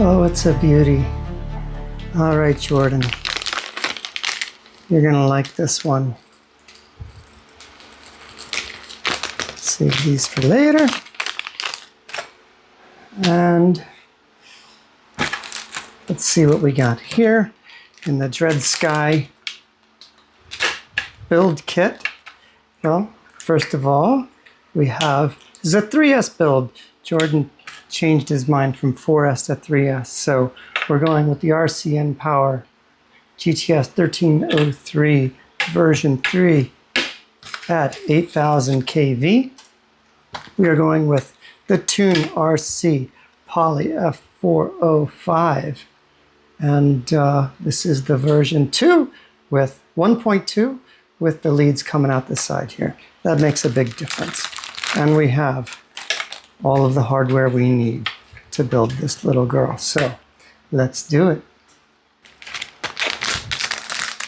Oh, it's a beauty. All right, Jordan. You're gonna like this one. Save these for later. And let's see what we got here in the DredSkye build kit. Well, first of all, we have, this is a 3S build. Jordan changed his mind from 4S to 3S, so we're going with the RCINPower GTS 1303 version 3 at 8000 kV. We are going with the TuneRC Poly F405, and this is the version 2 with 1.2 with the leads coming out the side here. That makes a big difference. And we have all of the hardware we need to build this little girl. So let's do it.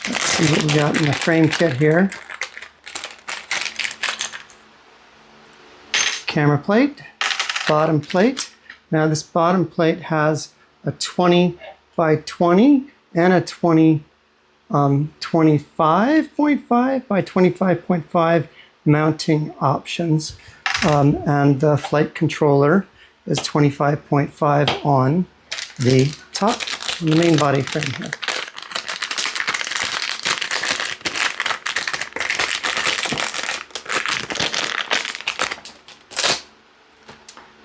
Let's see what we got in the frame kit here. Camera plate, bottom plate. Now this bottom plate has a 20 by 20 and a 25.5 by 25.5 mounting options. And the flight controller is 25.5 on the top, the main body frame here.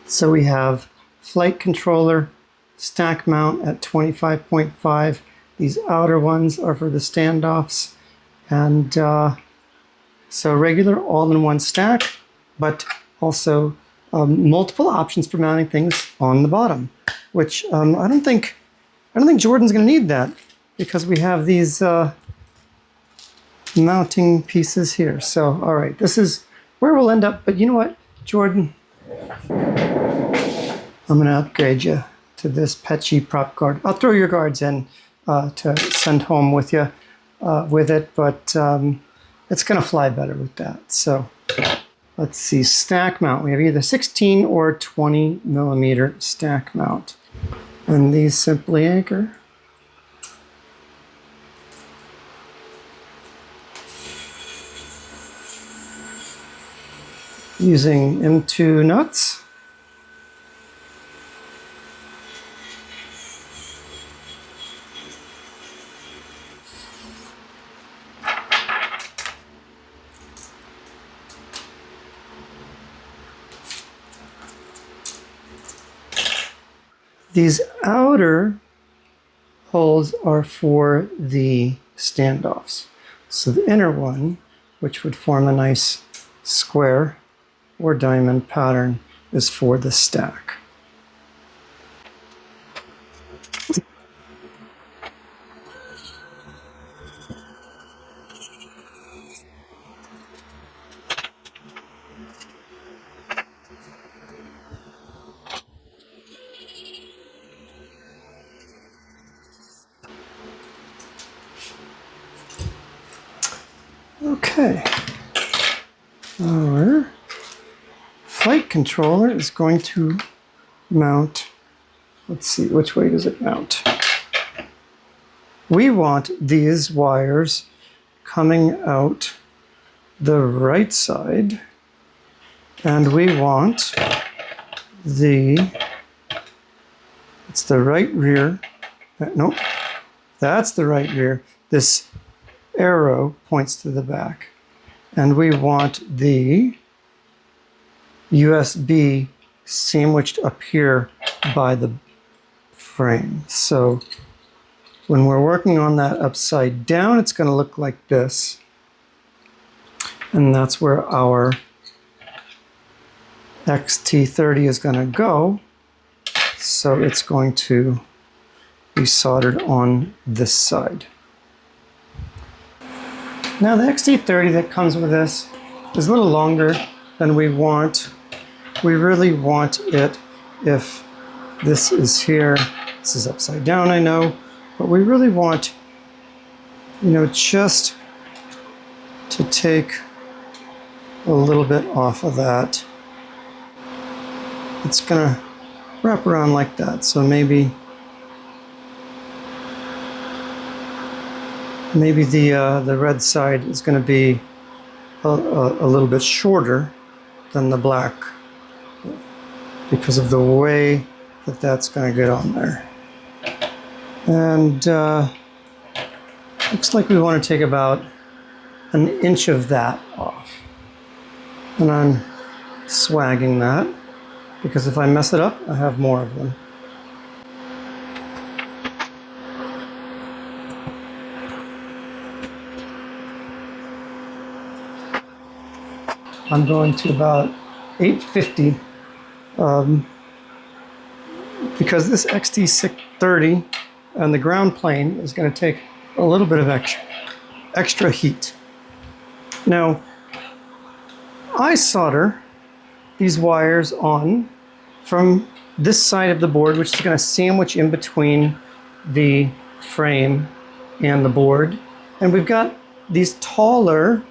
So we have flight controller, stack mount at 25.5. These outer ones are for the standoffs. And so regular all-in-one stack, but also multiple options for mounting things on the bottom, which I don't think Jordan's going to need that because we have these mounting pieces here. So, all right, this is where we'll end up. But you know what, Jordan? I'm going to upgrade you to this PETG prop guard. I'll throw your guards in to send home with you with it, but it's going to fly better with that. So let's see, stack mount. We have either 16 or 20 millimeter stack mount. And these simply anchor. Using M2 nuts. These outer holes are for the standoffs. So the inner one, which would form a nice square or diamond pattern, is for the stack. Okay, our flight controller is going to mount, let's see, which way does it mount? We want these wires coming out the right side, and we want it's the right rear, nope, that's the right rear. This arrow points to the back, and we want the USB sandwiched up here by the frame. So when we're working on that upside down, it's going to look like this, and that's where our XT30 is going to go. So it's going to be soldered on this side. Now the XT30 that comes with this is a little longer than we want. We really want it if this is here. This is upside down, I know, but we really want, you know, just to take a little bit off of that. It's gonna wrap around like that. So maybe Maybe the red side is going to be a little bit shorter than the black because of the way that that's going to get on there. And looks like we want to take about an inch of that off. And I'm swagging that because if I mess it up, I have more of them. I'm going to about 850 because this XT30 and the ground plane is going to take a little bit of extra heat. Now, I solder these wires on from this side of the board, which is going to sandwich in between the frame and the board. And we've got these taller,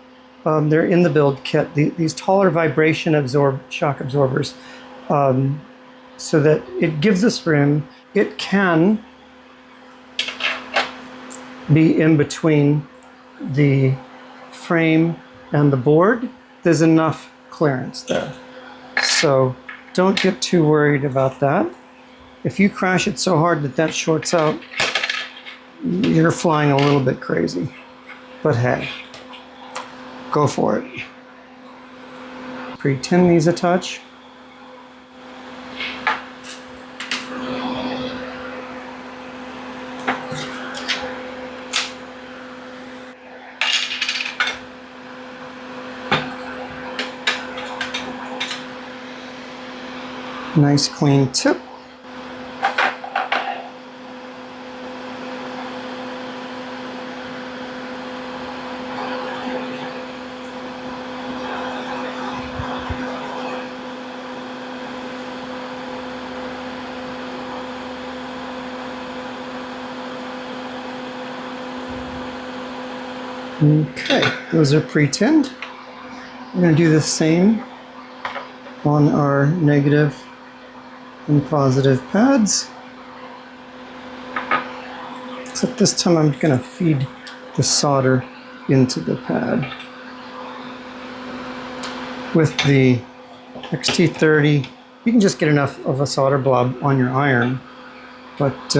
they're in the build kit, these taller vibration shock absorbers, so that it gives us room. It can be in between the frame and the board. There's enough clearance there. So don't get too worried about that. If you crash it so hard that that shorts out, you're flying a little bit crazy. But hey, go for it. Pre-tin these a touch. Nice clean tip. Okay, those are pre-tinned. We're going to do the same on our negative and positive pads. Except this time I'm going to feed the solder into the pad. With the XT30, you can just get enough of a solder blob on your iron, but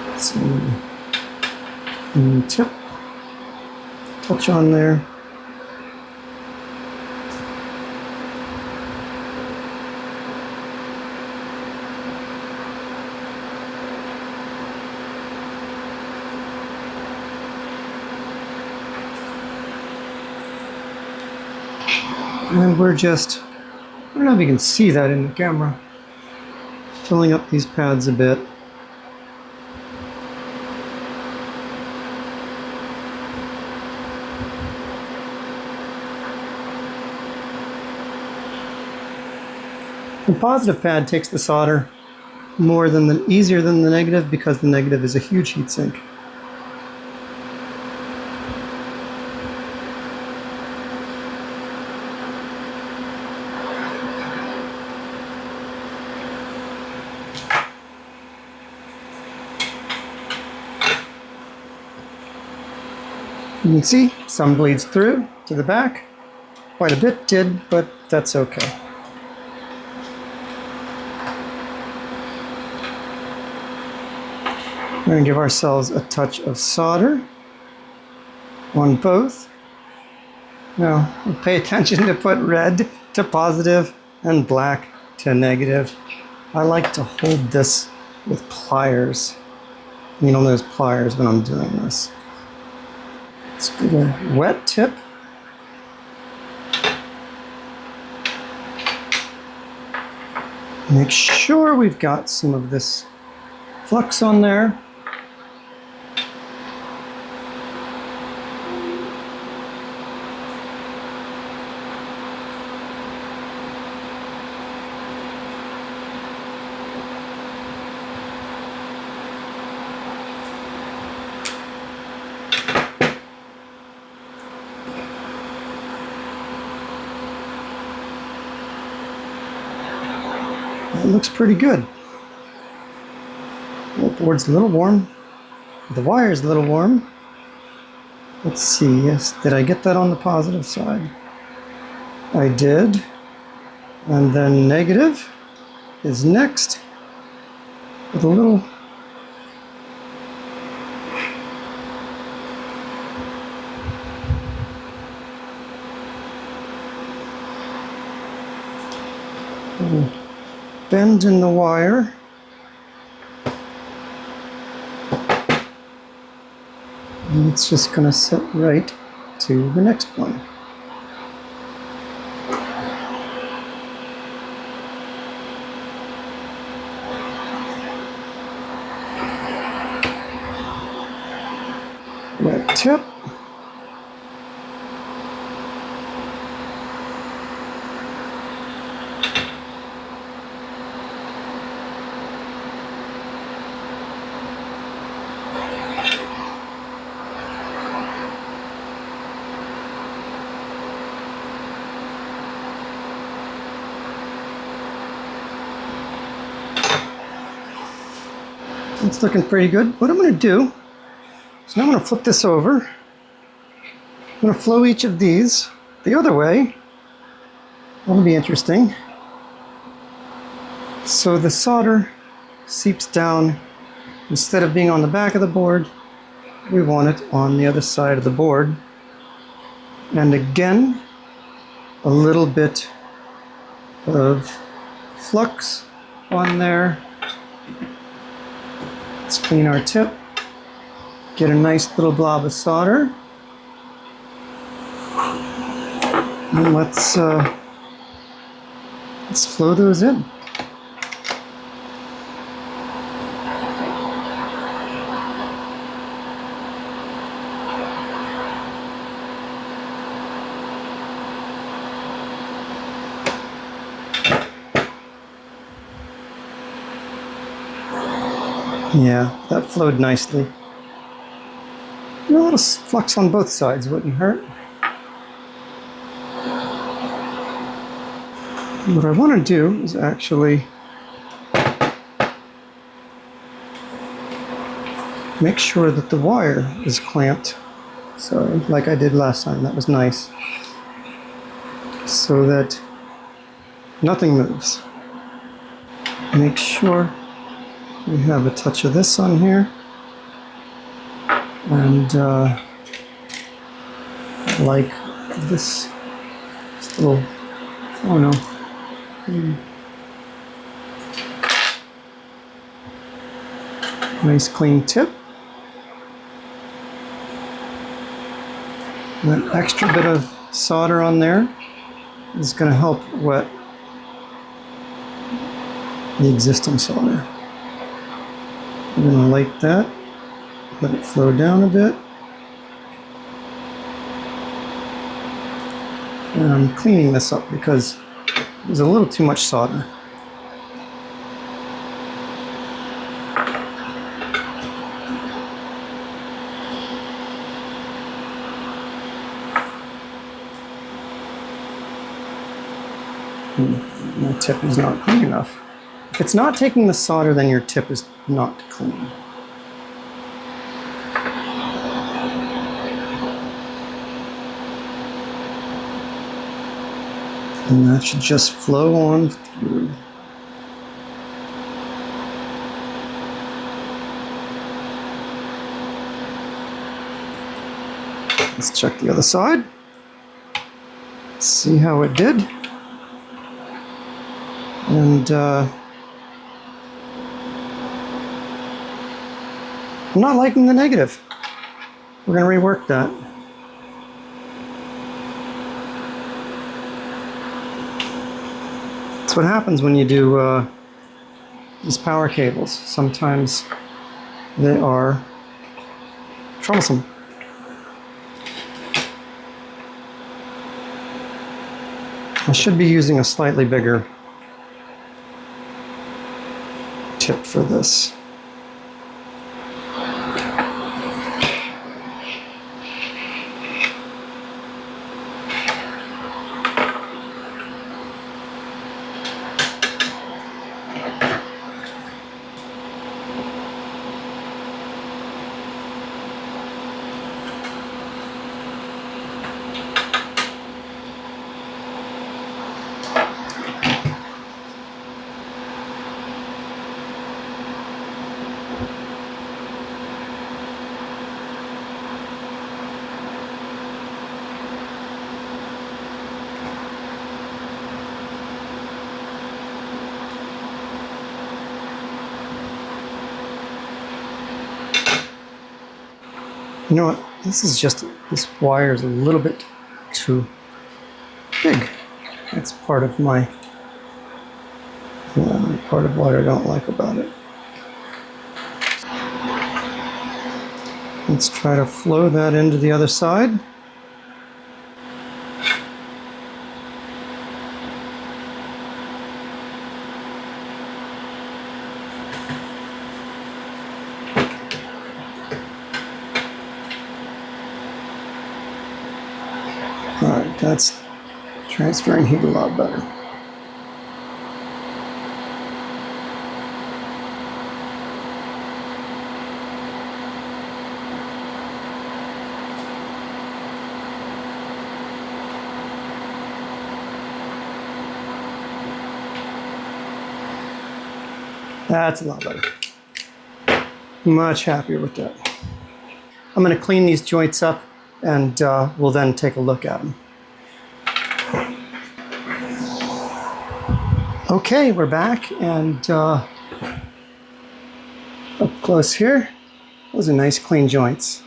let's see, tip, touch on there. And we're just, I don't know if you can see that in the camera, filling up these pads a bit. The positive pad takes the solder easier than the negative because the negative is a huge heat sink. You can see some bleeds through to the back. Quite a bit did, but that's okay. We're going to give ourselves a touch of solder on both. Now, pay attention to put red to positive and black to negative. I like to hold this with pliers. You know those pliers when I'm doing this. Let's get a wet tip. Make sure we've got some of this flux on there. It looks pretty good. Wipe board's a little warm. The wire's a little warm. Let's see, yes, did I get that on the positive side? I did. And then negative is next with a little bend in the wire. And it's just going to set right to the next one. Wet tip. It's looking pretty good. What I'm going to do is now I'm going to flip this over. I'm going to flow each of these the other way. That'll be interesting. So the solder seeps down. Instead of being on the back of the board, we want it on the other side of the board. And again, a little bit of flux on there. Let's clean our tip. Get a nice little blob of solder. And let's flow those in. Yeah, that flowed nicely. A little flux on both sides wouldn't hurt. What I want to do is actually make sure that the wire is clamped. So, like I did last time, that was nice. So that nothing moves. Make sure we have a touch of this on here. And like this little, oh no. Nice clean tip. And that extra bit of solder on there is going to help wet the existing solder. I'm going to light that, let it flow down a bit. And I'm cleaning this up because there's a little too much solder. My tip is not clean enough. If it's not taking the solder, then your tip is not clean. And that should just flow on through. Let's check the other side. Let's see how it did. And I'm not liking the negative. We're going to rework that. That's what happens when you do these power cables. Sometimes they are troublesome. I should be using a slightly bigger tip for this. You know what? This wire is a little bit too big. That's part of what I don't like about it. Let's try to flow that into the other side. Alright, that's transferring heat a lot better. That's a lot better. Much happier with that. I'm going to clean these joints up and we'll then take a look at them. Okay, we're back and up close here. Those are nice clean joints.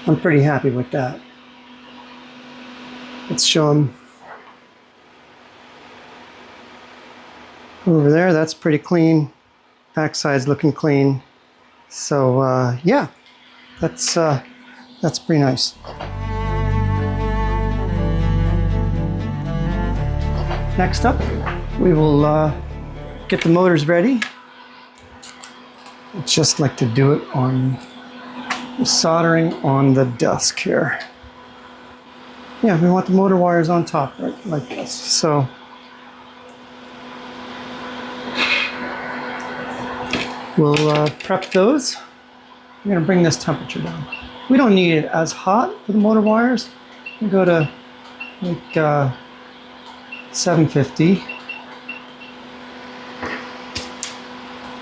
I'm pretty happy with that. Let's show them. Over there, that's pretty clean. Backside's looking clean. So yeah, that's pretty nice. Next up, we will get the motors ready. I'd just like to do it on soldering on the desk here. Yeah, we want the motor wires on top, right, like this. So we'll prep those. I'm going to bring this temperature down. We don't need it as hot for the motor wires. We'll go to like 750.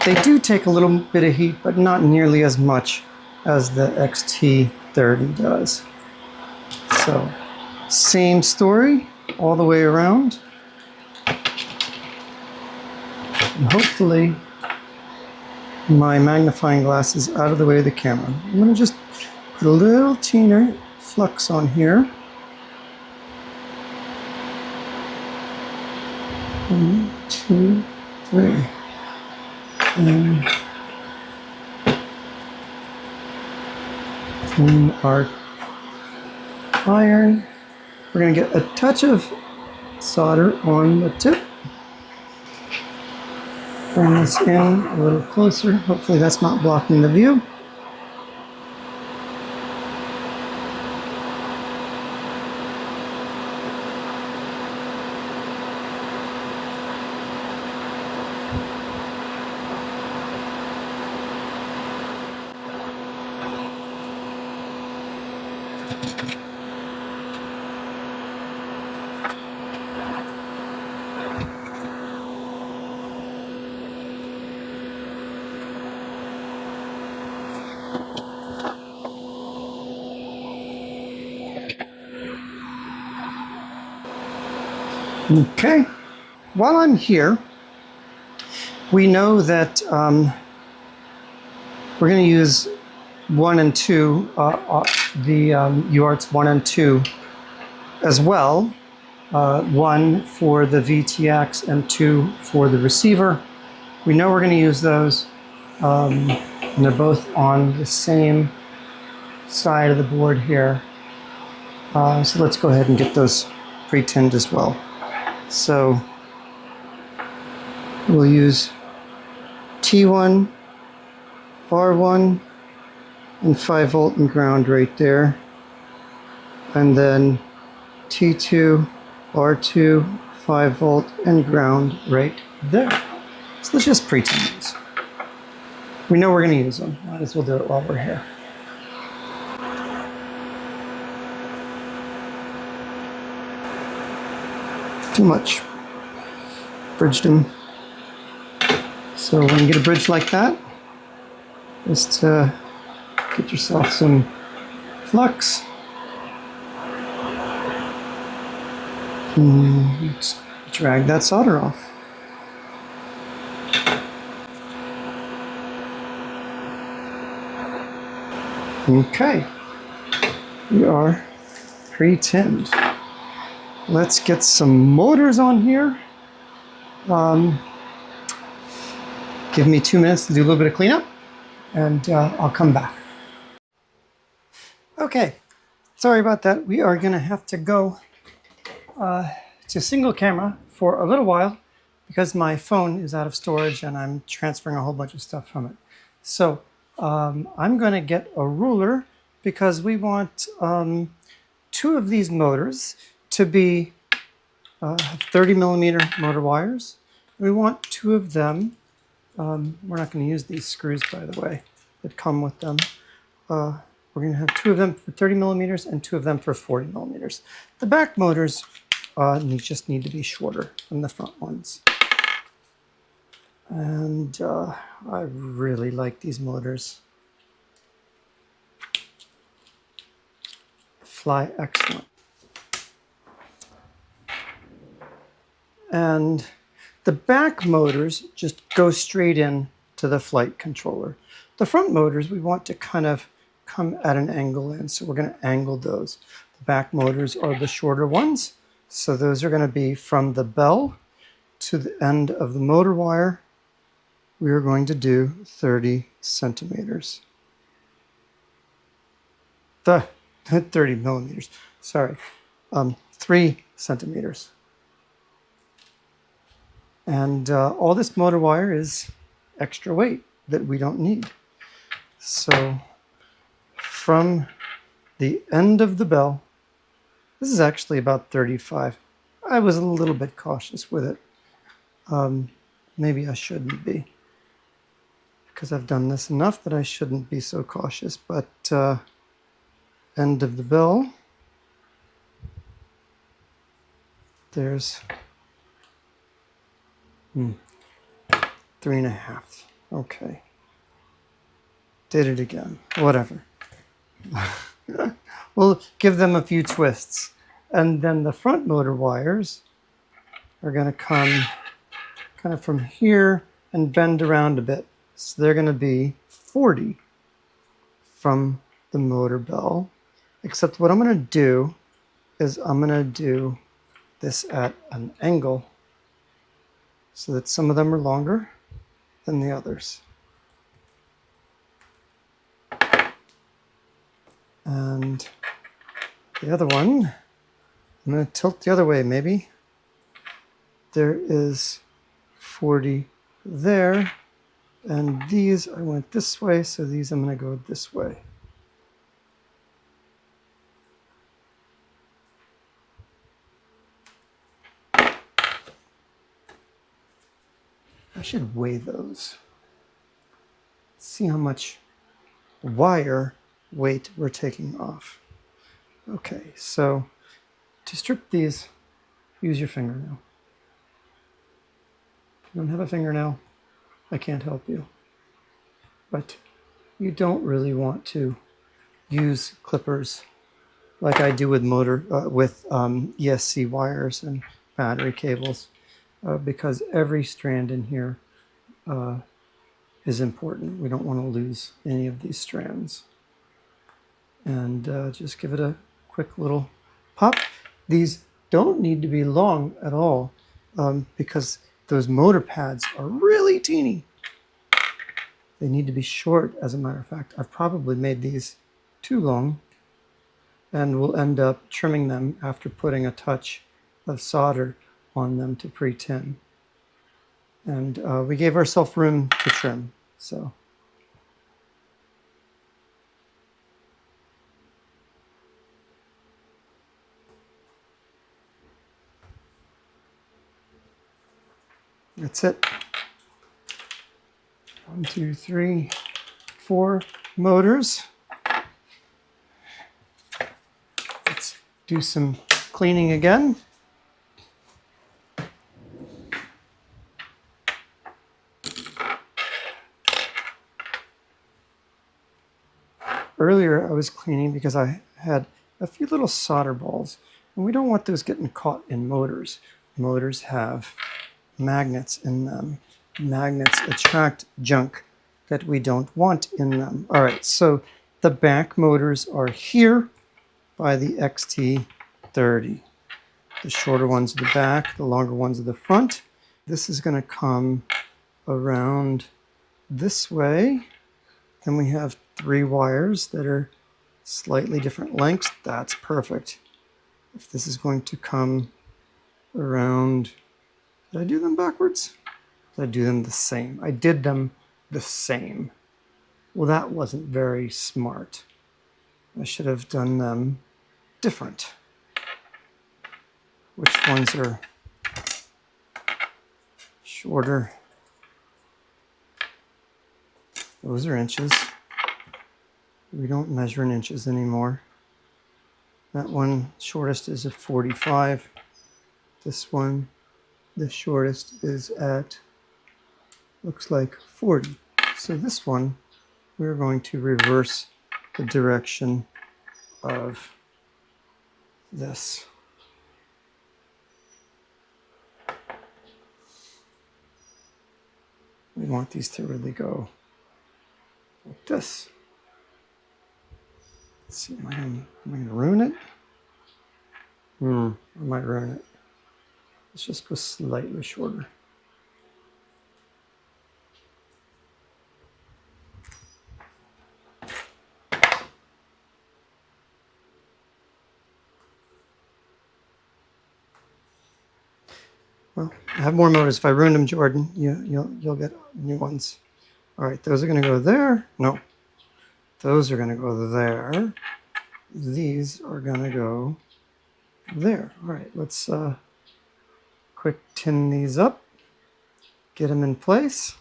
They do take a little bit of heat, but not nearly as much as the XT30 does. So, same story all the way around. And hopefully, my magnifying glass is out of the way of the camera. I'm going to just put a little teeny flux on here. 1, 2, 3. And in our iron, we're going to get a touch of solder on the tip. Bring this in a little closer. Hopefully that's not blocking the view. Okay, while I'm here, we know that we're going to use 1 and 2, the UARTs 1 and 2 as well. 1 for the VTX and 2 for the receiver. We know we're going to use those, and they're both on the same side of the board here. So let's go ahead and get those pre-tinned as well. So we'll use T1, R1, and 5 volt and ground right there. And then T2, R2, 5 volt and ground right there. So let's just pre-tin these. We know we're going to use them. Might as well do it while we're here. Too much. Bridged them. So when you get a bridge like that, just get yourself some flux. And just drag that solder off. Okay, we are pre-tinned. Let's get some motors on here. Give me 2 minutes to do a little bit of cleanup, and I'll come back. Okay, sorry about that. We are gonna have to go to single camera for a little while because my phone is out of storage and I'm transferring a whole bunch of stuff from it. So I'm gonna get a ruler because we want 2 of these motors to be 30mm motor wires. We want 2 of them. We're not going to use these screws, by the way, that come with them. We're going to have 2 of them for 30mm and 2 of them for 40mm. The back motors just need to be shorter than the front ones. And I really like these motors. Fly excellent. And the back motors just go straight in to the flight controller. The front motors, we want to kind of come at an angle in, so we're going to angle those. The back motors are the shorter ones, so those are going to be from the bell to the end of the motor wire. We are going to do 30 centimeters. 30mm, sorry, 3 centimeters. And all this motor wire is extra weight that we don't need. So from the end of the bell, this is actually about 35. I was a little bit cautious with it. Maybe I shouldn't be, because I've done this enough that I shouldn't be so cautious. But end of the bell, there's 3.5. Okay. Did it again. Whatever. We'll give them a few twists. And then the front motor wires are going to come kind of from here and bend around a bit. So they're going to be 40 from the motor bell. Except what I'm going to do is I'm going to do this at an angle so that some of them are longer than the others. And the other one, I'm going to tilt the other way maybe. There is 40 there, and these I went this way, so these I'm going to go this way. I should weigh those. See how much wire weight we're taking off. Okay, so to strip these, use your fingernail. If you don't have a fingernail, I can't help you. But you don't really want to use clippers like I do with ESC wires and battery cables. Because every strand in here is important. We don't want to lose any of these strands. And just give it a quick little pop. These don't need to be long at all because those motor pads are really teeny. They need to be short, as a matter of fact. I've probably made these too long, and we'll end up trimming them after putting a touch of solder on them to pre-tin. And we gave ourselves room to trim, so. That's it. 1, 2, 3, 4 motors. Let's do some cleaning again. Earlier I was cleaning because I had a few little solder balls, and we don't want those getting caught in motors. Motors have magnets in them. Magnets attract junk that we don't want in them. All right, so The back motors are here by the XT30. The shorter ones are the back, the longer ones are the front. This is going to come around this way. Then we have 3 wires that are slightly different lengths. That's perfect. If this is going to come around, did I do them backwards? Did I do them the same? I did them the same. Well, that wasn't very smart. I should have done them different. Which ones are shorter? Those are inches. We don't measure in inches anymore. That one shortest is at 45. This one, the shortest is at, looks like 40. So this one, we're going to reverse the direction of this. We want these to really go like this. Let's see, am I gonna ruin it? I might ruin it. Let's just go slightly shorter. Well, I have more motors. If I ruined them, Jordan, you'll get new ones. All right, those are going to go there. No, those are going to go there. These are going to go there. All right, let's quick tin these up, get them in place.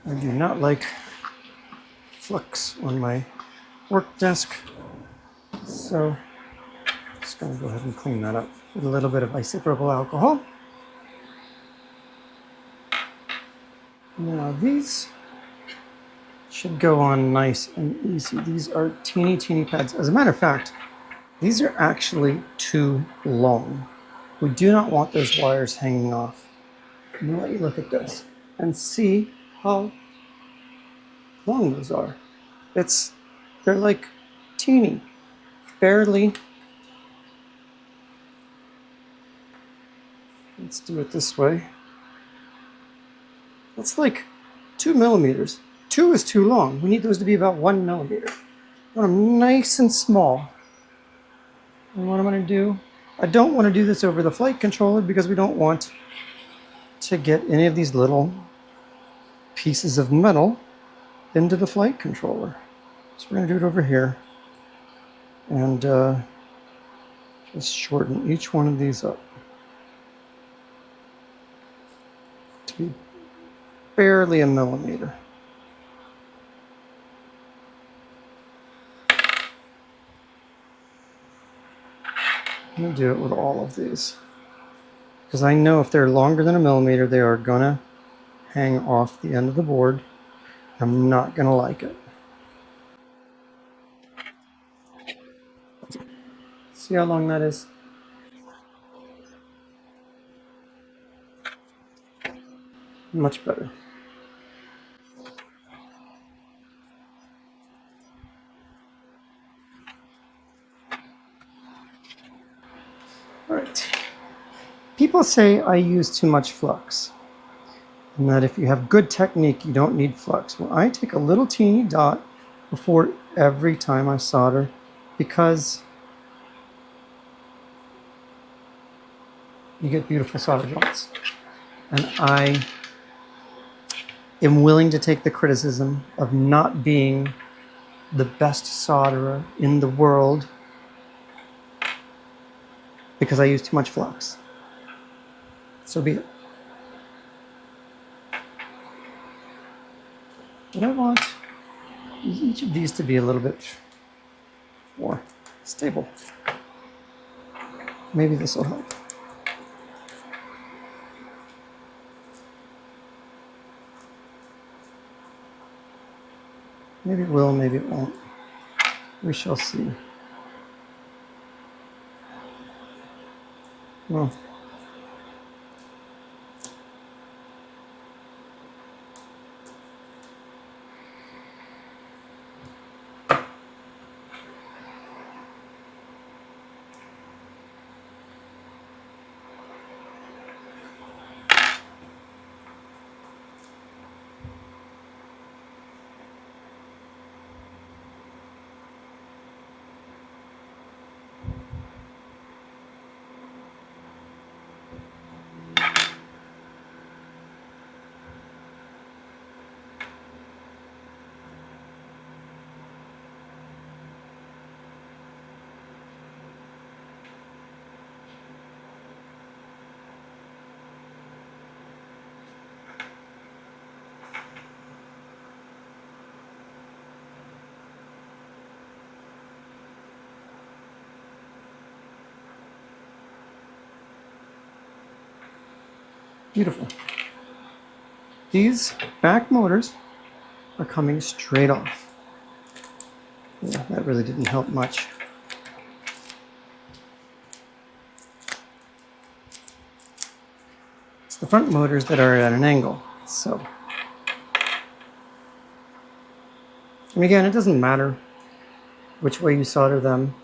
I do not like flux on my work desk, so I'm just going to go ahead and clean that up with a little bit of isopropyl alcohol. Now these should go on nice and easy. These are teeny pads. As a matter of fact, these are actually too long. We do not want those wires hanging off. I'm going to let you look at this and see how long those are. They're like teeny, barely. Let's do it this way. That's like 2 millimeters. 2 is too long. We need those to be about 1 millimeter. I want them nice and small. And what I'm going to do, I don't want to do this over the flight controller because we don't want to get any of these little pieces of metal into the flight controller. So we're going to do it over here and just shorten each one of these up to be barely a millimeter. I'm going to do it with all of these because I know if they're longer than a millimeter, they are going to hang off the end of the board. I'm not going to like it. See how long that is? Much better. All right. People say I use too much flux, and that if you have good technique, you don't need flux. Well, I take a little teeny dot before every time I solder because you get beautiful solder joints. And I am willing to take the criticism of not being the best solderer in the world because I use too much flux. So be it. But I want each of these to be a little bit more stable. Maybe this will help. Maybe it will, maybe it won't. We shall see. Well, beautiful. These back motors are coming straight off. Yeah, that really didn't help much. It's the front motors that are at an angle. So, and again, it doesn't matter which way you solder them.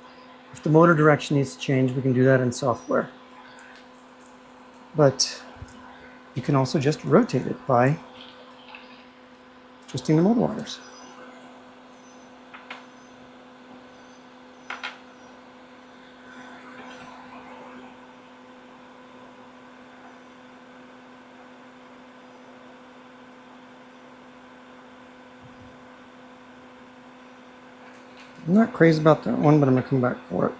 If the motor direction needs to change, we can do that in software. But you can also just rotate it by twisting the motor wires. I'm not crazy about that one, but I'm going to come back for it.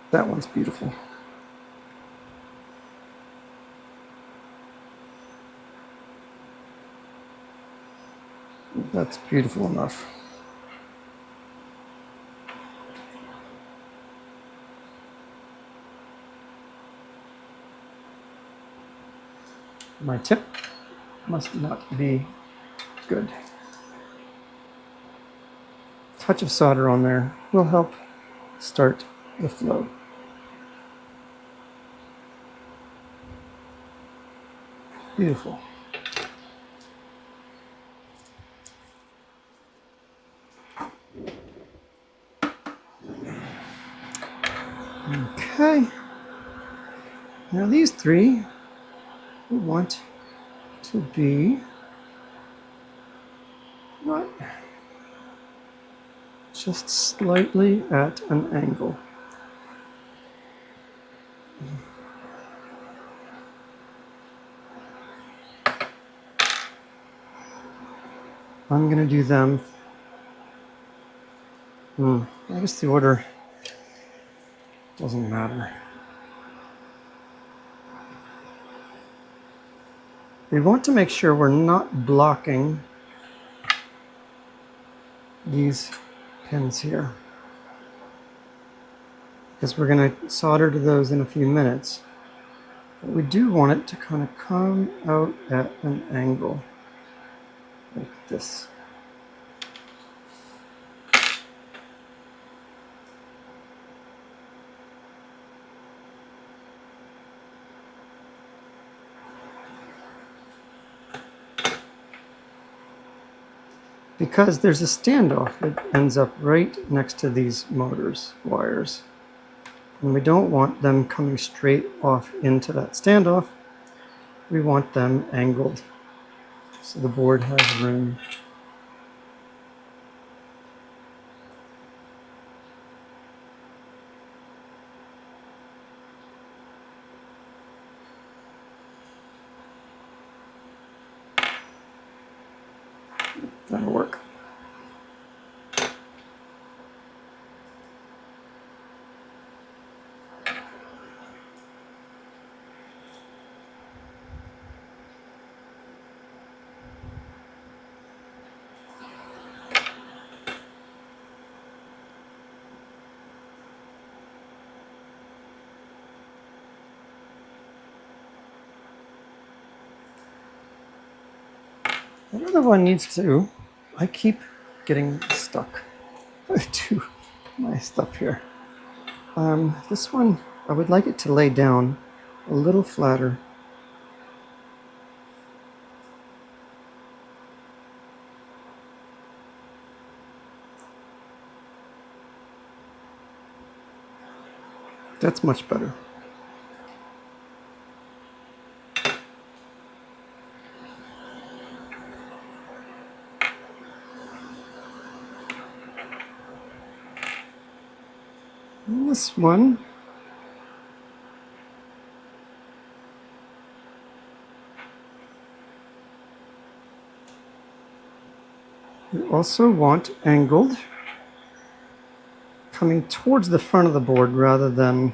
That one's beautiful. That's beautiful enough. My tip must not be good. Touch of solder on there will help start the flow. Beautiful. Okay. Now these three we want to be what? Just slightly at an angle. I'm going to do them. I guess the order doesn't matter. We want to make sure we're not blocking these pins here, because we're going to solder to those in a few minutes. But we do want it to kind of come out at an angle like this. Because there's a standoff that ends up right next to these motors wires. And we don't want them coming straight off into that standoff. We want them angled so the board has room. That'll work. That other one needs to, I keep getting stuck to my stuff here. This one, I would like it to lay down a little flatter. That's much better. And this one, we also want angled, coming towards the front of the board rather than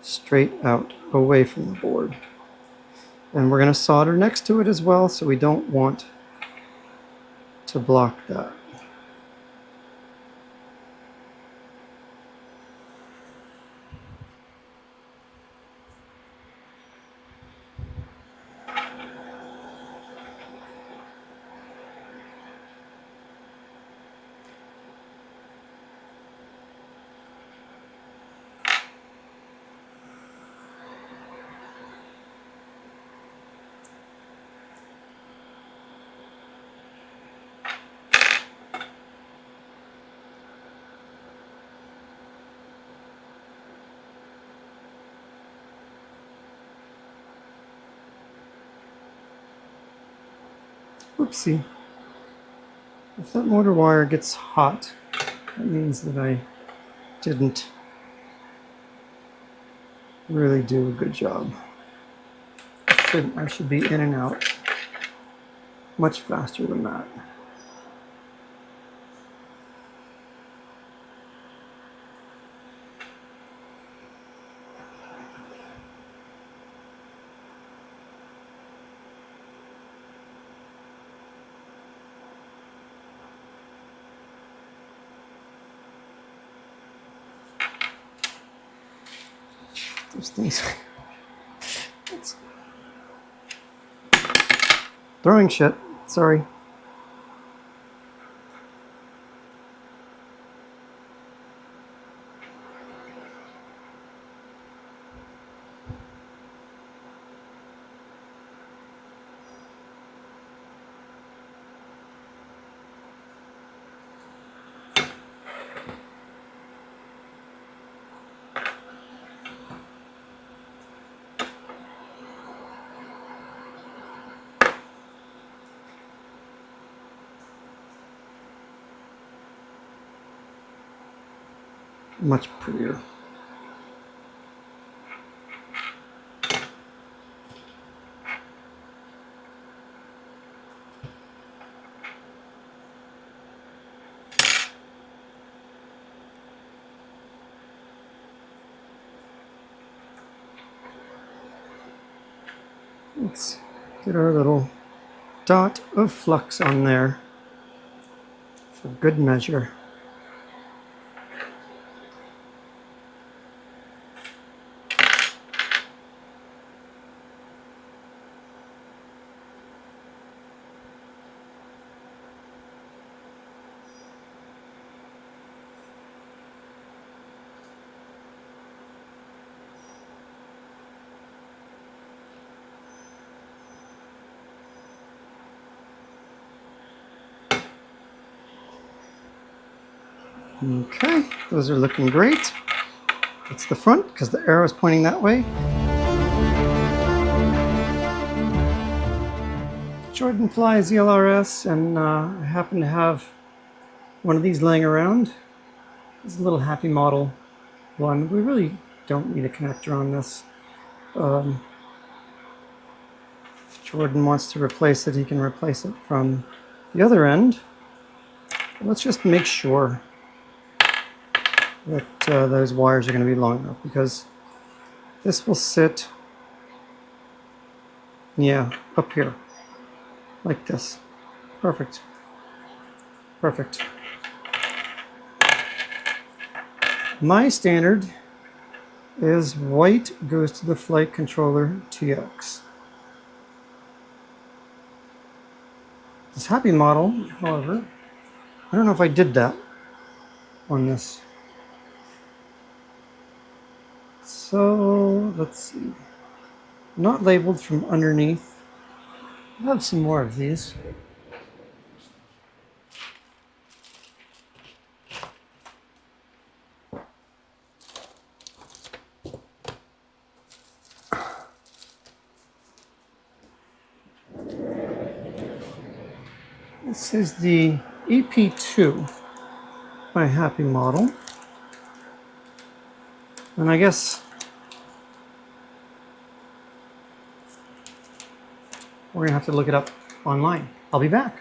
straight out away from the board. And we're going to solder next to it as well, so we don't want to block that. Oopsie. If that motor wire gets hot, that means that I didn't really do a good job. I should be in and out much faster than that. Those things. It's throwing shit. Sorry. Much prettier. Let's get our little dot of flux on there for good measure. Okay, those are looking great. That's the front because the arrow is pointing that way. Jordan flies ELRS, and I happen to have one of these laying around. It's a little Happy Model one. We really don't need a connector on this. If Jordan wants to replace it, he can replace it from the other end. But let's just make sure that those wires are going to be long enough, because this will sit, yeah, up here, like this. Perfect. Perfect. My standard is white goes to the Flight Controller TX. This happy model, however, I don't know if I did that on this. So let's see. Not labeled from underneath. I'll have some more of these. This is the EP2 by Happy Model. And I guess we're gonna have to look it up online. I'll be back.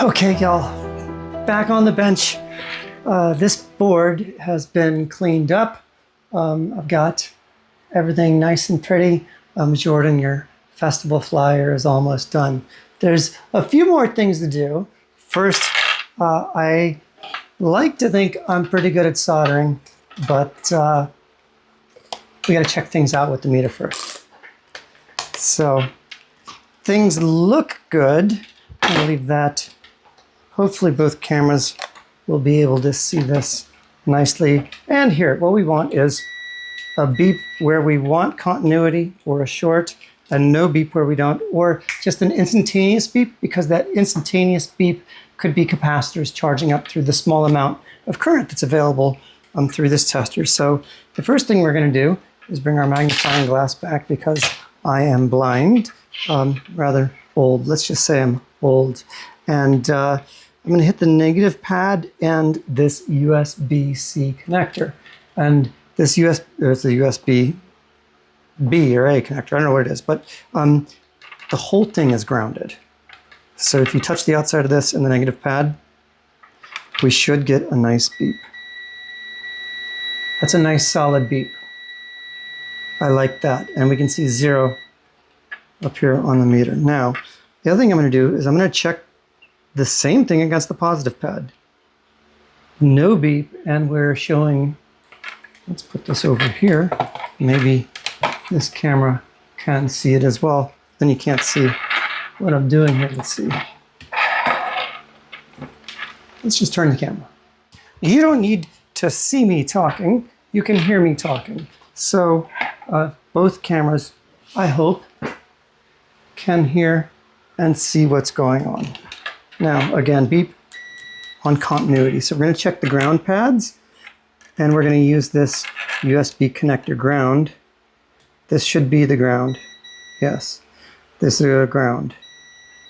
Okay, y'all, back on the bench. This board has been cleaned up. I've got everything nice and pretty. Jordan, your festival flyer is almost done. There's a few more things to do. First, I like to think I'm pretty good at soldering, but we gotta check things out with the meter first. So things look good. I'll leave that. Hopefully both cameras will be able to see this nicely. And here, what we want is a beep where we want continuity or a short, and no beep where we don't, or just an instantaneous beep, because that instantaneous beep could be capacitors charging up through the small amount of current that's available through this tester. So the first thing we're going to do is bring our magnifying glass back, because I am blind, rather old. Let's just say I'm old. And I'm going to hit the negative pad and this USB-C connector. And this it's a USB-B or A connector. I don't know what it is, but the whole thing is grounded. So if you touch the outside of this and the negative pad, we should get a nice beep. That's a nice solid beep. I like that. And we can see 0 up here on the meter. Now, the other thing I'm going to do is I'm going to check the same thing against the positive pad. No beep, and we're showing, let's put this over here. Maybe this camera can see it as well. Then you can't see what I'm doing here. Let's see. Let's just turn the camera. You don't need to see me talking. You can hear me talking. So both cameras, I hope, can hear and see what's going on. Now, again, beep on continuity. So we're going to check the ground pads, and we're going to use this USB connector ground. This should be the ground. Yes, this is a ground.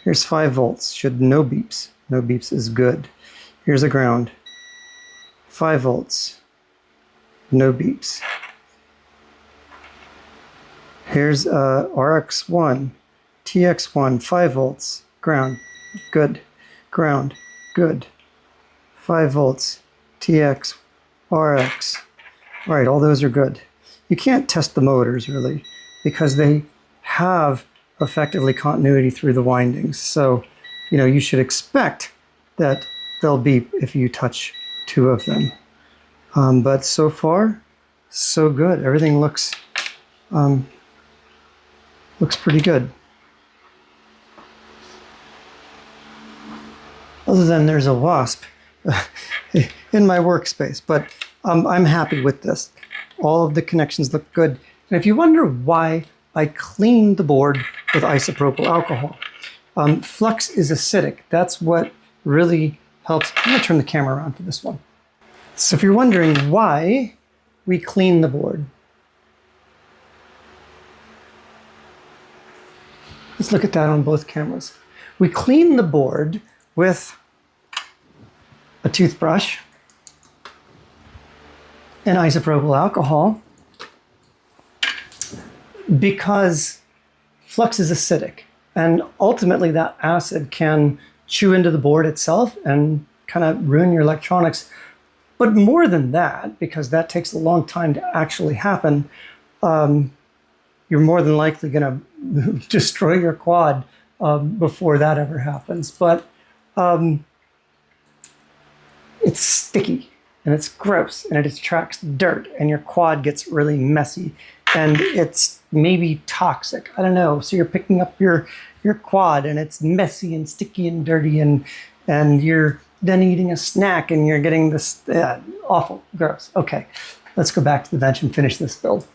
Here's 5 volts. Should no beeps. No beeps is good. Here's a ground. 5 volts. No beeps. Here's RX1, TX1, 5 volts. Ground. Good. Ground, good. 5 volts, TX, RX. All right, all those are good. You can't test the motors really, because they have effectively continuity through the windings. So, you should expect that they'll beep if you touch 2 of them. But so far, so good. Everything looks pretty good. Other than there's a wasp in my workspace, but I'm happy with this. All of the connections look good. And if you wonder why I cleaned the board with isopropyl alcohol, flux is acidic. That's what really helps. I'm going to turn the camera around for this one. So if you're wondering why we clean the board, let's look at that on both cameras. We clean the board with a toothbrush and isopropyl alcohol because flux is acidic, and ultimately that acid can chew into the board itself and kind of ruin your electronics. But more than that, because that takes a long time to actually happen, you're more than likely going to destroy your quad before that ever happens. But it's sticky and it's gross and it attracts dirt and your quad gets really messy and it's maybe toxic. I don't know. So you're picking up your quad and it's messy and sticky and dirty and you're then eating a snack and you're getting this awful, gross. Okay, let's go back to the bench and finish this build.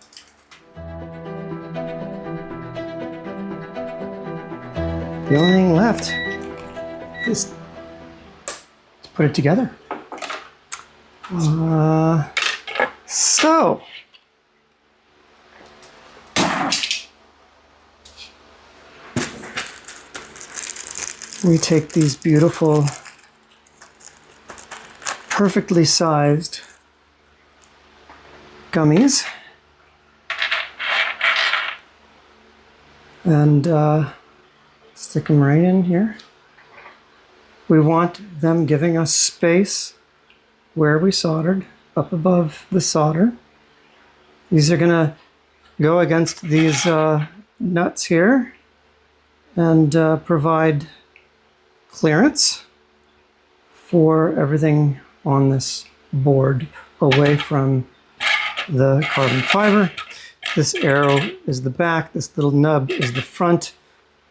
The only thing left is to put it together. So we take these beautiful, perfectly sized gummies and stick them right in here. We want them giving us space where we soldered, up above the solder. These are gonna go against these nuts here and provide clearance for everything on this board away from the carbon fiber. This arrow is the back, this little nub is the front,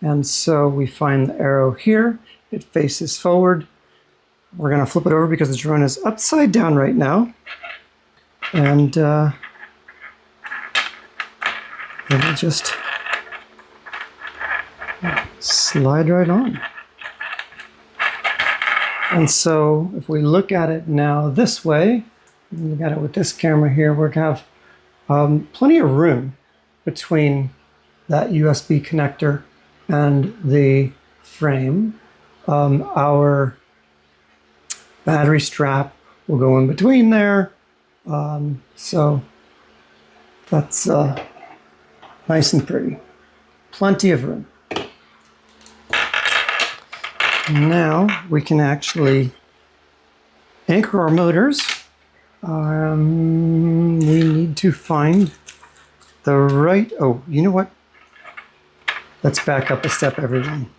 and so we find the arrow here. It faces forward. We're going to flip it over because the drone is upside down right now, and it'll just slide right on. And so if we look at it now this way, look at it with this camera here, we're going to have plenty of room between that USB connector and the frame. Our battery strap will go in between there. So that's nice and pretty. Plenty of room. Now we can actually anchor our motors. We need to find the right, oh, you know what? Let's back up a step, everyone,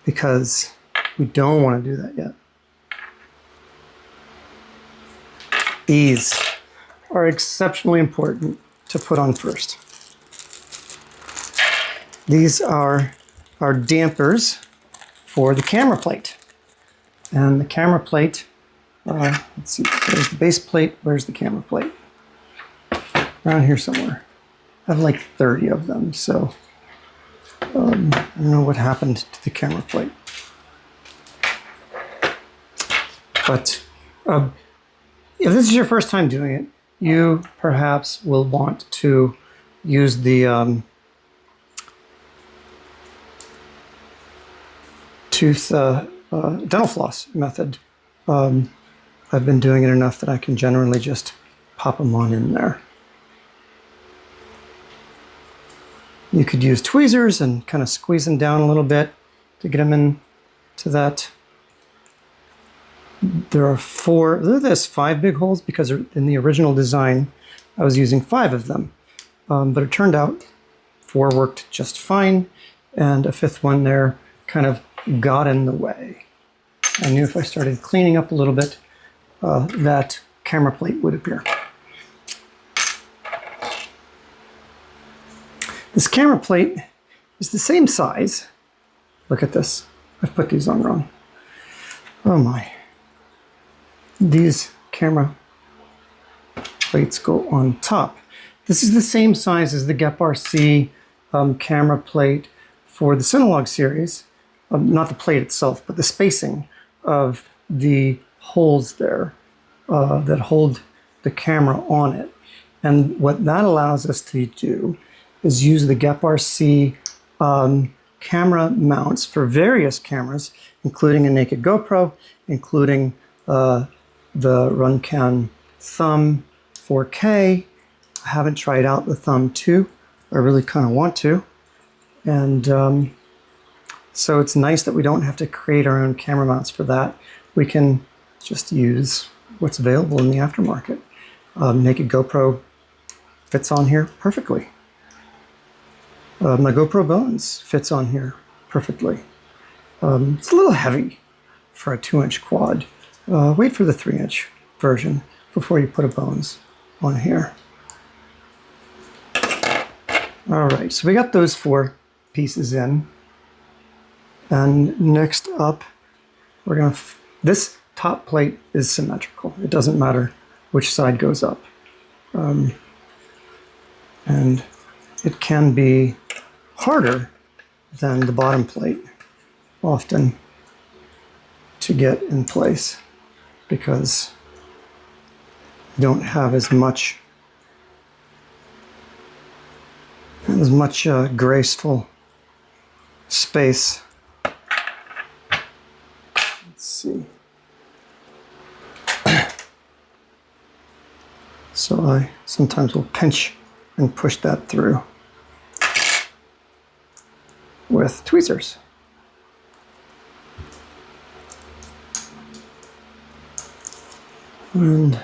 because we don't want to do that yet. These are exceptionally important to put on first. These are our dampers for the camera plate. And the camera plate, let's see, there's the base plate, where's the camera plate? Around here somewhere. I have like 30 of them, so I don't know what happened to the camera plate. But if this is your first time doing it, you perhaps will want to use the dental floss method. I've been doing it enough that I can generally just pop them on in there. You could use tweezers and kind of squeeze them down a little bit to get them into that. There's 5 big holes because in the original design I was using 5 of them. But it turned out 4 worked just fine, and a 5th one there kind of got in the way. I knew if I started cleaning up a little bit, that camera plate would appear. This camera plate is the same size. Look at this. I've put these on wrong. Oh my. These camera plates go on top. This is the same size as the GEP-RC camera plate for the Cinelog series. Not the plate itself, but the spacing of the holes there that hold the camera on it. And what that allows us to do is use the GEP-RC camera mounts for various cameras, including a naked GoPro, including the Runcam Thumb 4K. I haven't tried out the Thumb 2. I really kind of want to. And so it's nice that we don't have to create our own camera mounts for that. We can just use what's available in the aftermarket. Naked GoPro fits on here perfectly. My GoPro Bones fits on here perfectly. It's a little heavy for a 2-inch quad. Wait for the 3-inch version before you put a Bones on here. All right, so we got those 4 pieces in. And next up, we're gonna, this top plate is symmetrical. It doesn't matter which side goes up. And it can be harder than the bottom plate often to get in place because you don't have as much graceful space. Let's see. So I sometimes will pinch and push that through with tweezers. And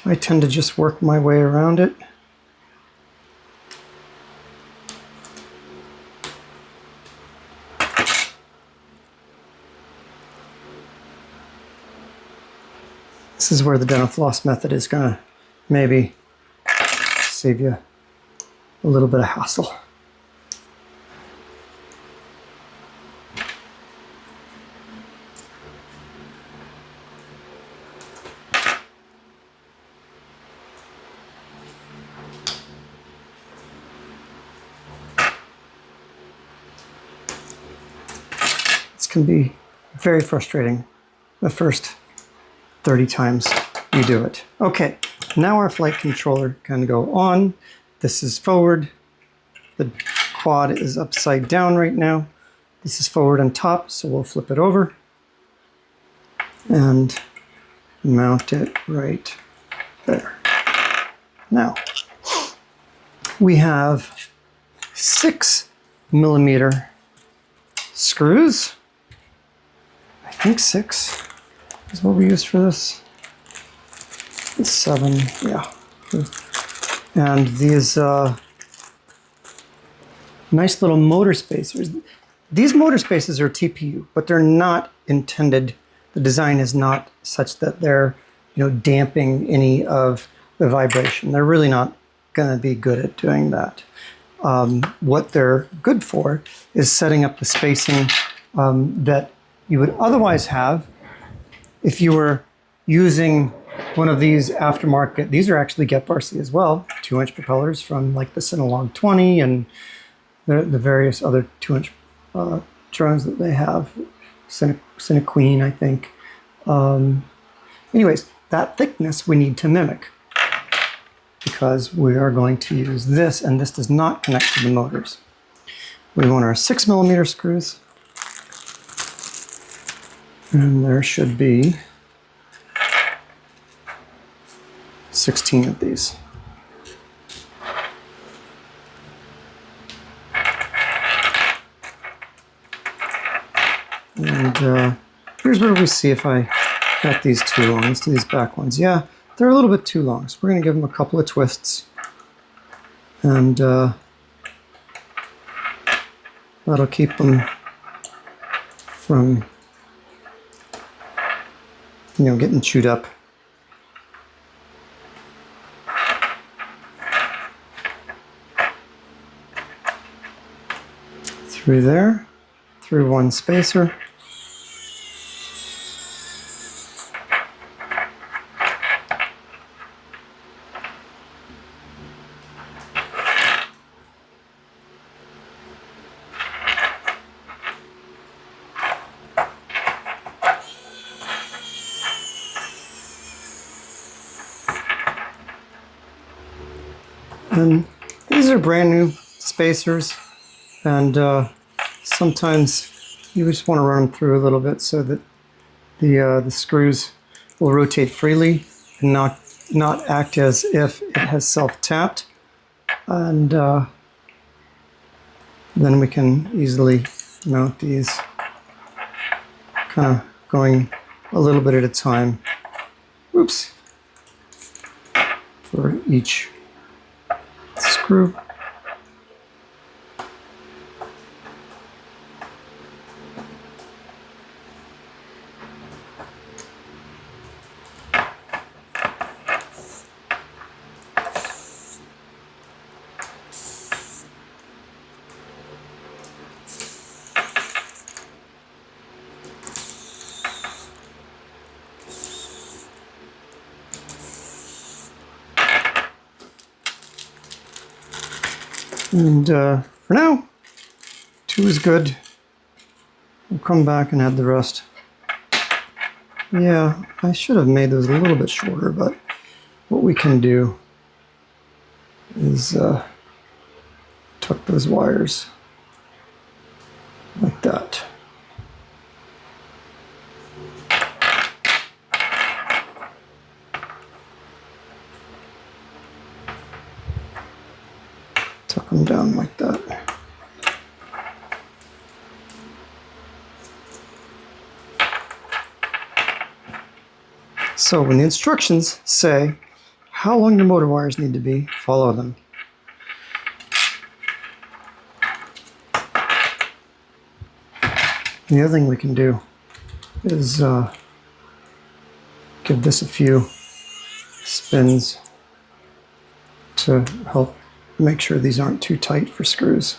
I tend to just work my way around it. This is where the dental floss method is going to maybe save you a little bit of hassle. This can be very frustrating the first 30 times you do it. Okay, now our flight controller can go on. This is forward. The quad is upside down right now. This is forward on top, so we'll flip it over and mount it right there. Now, we have 6mm screws. I think 6 is what we use for this. 7, yeah. And these nice little motor spacers. These motor spacers are TPU, but they're not intended. The design is not such that they're, damping any of the vibration. They're really not going to be good at doing that. What they're good for is setting up the spacing that you would otherwise have if you were using one of these aftermarket. These are actually GEP-RC as well, 2-inch propellers from like the Cinelog 20 and the various other 2-inch drones that they have. Cinequeen, I think. Anyways, that thickness we need to mimic because we are going to use this, and this does not connect to the motors. We want our 6mm screws, and there should be 16 of these. And here's where we see if I got these too long. Let's do these back ones. Yeah, they're a little bit too long, so we're going to give them a couple of twists. And that'll keep them from, getting chewed up through there, through one spacer. And these are brand new spacers, and sometimes you just want to run them through a little bit so that the screws will rotate freely and not act as if it has self-tapped. And then we can easily mount these, kind of going a little bit at a time. Oops. For each screw. And for now, 2 is good. We'll come back and add the rest. Yeah, I should have made those a little bit shorter, but what we can do is tuck those wires like that. Tuck them down like that. So when the instructions say how long your motor wires need to be, follow them. The other thing we can do is give this a few spins to help make sure these aren't too tight for screws.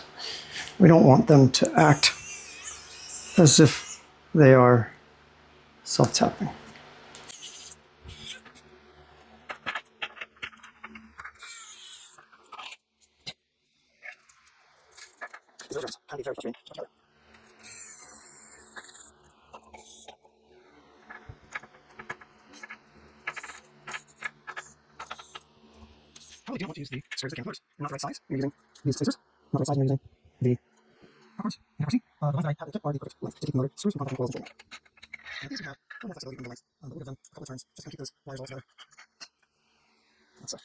We don't want them to act as if they are self-tapping. Probably don't want to use the screws that came first. They're not the right size. You're using these scissors. Not the right size. You're using the powers. And RC. The ones that I have the tip are the perfect length to keep the motor screws from popping holes and joining. And these we have a little more flexibility in the length, but we'll give them a couple of turns just to keep those wires all together. That's it.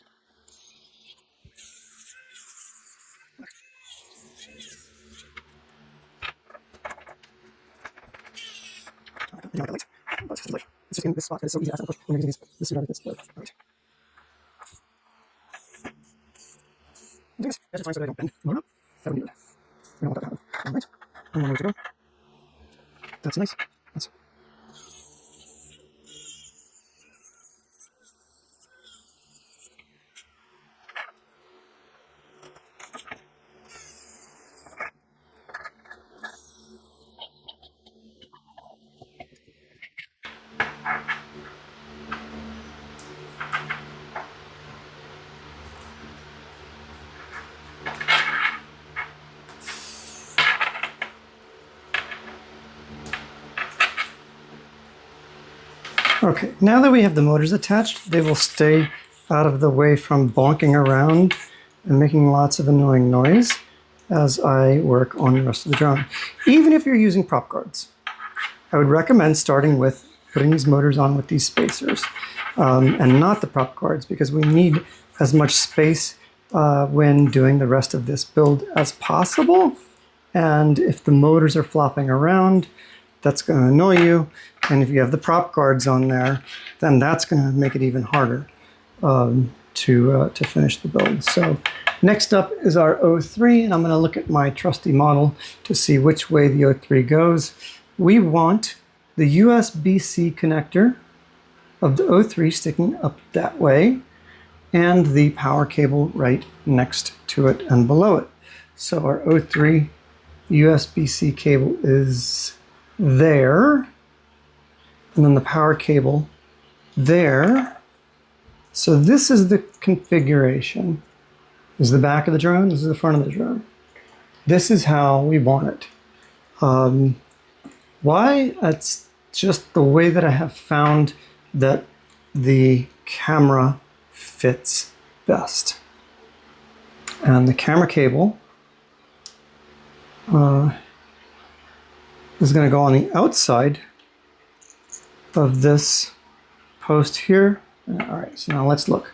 You might get late, but it's late. It's just in this spot that is so easy to push when you're using this suit out of this. Right. I'm doing this at a time so that I don't bend the motor up. That would be good. We don't want that to happen. Alright. One more way to go. That's nice. That's okay, now that we have the motors attached, they will stay out of the way from bonking around and making lots of annoying noise as I work on the rest of the drone. Even if you're using prop guards, I would recommend starting with putting these motors on with these spacers and not the prop guards, because we need as much space when doing the rest of this build as possible. And if the motors are flopping around, that's going to annoy you. And if you have the prop guards on there, then that's going to make it even harder to finish the build. So next up is our O3, and I'm going to look at my trusty model to see which way the O3 goes. We want the USB-C connector of the O3 sticking up that way, and the power cable right next to it and below it. So our O3 USB-C cable is there, and then the power cable there. So this is the configuration. This is the back of the drone, this is the front of the drone. This is how we want it. Why? That's just the way that I have found that the camera fits best. And the camera cable is going to go on the outside of this post here. All right, so now let's look.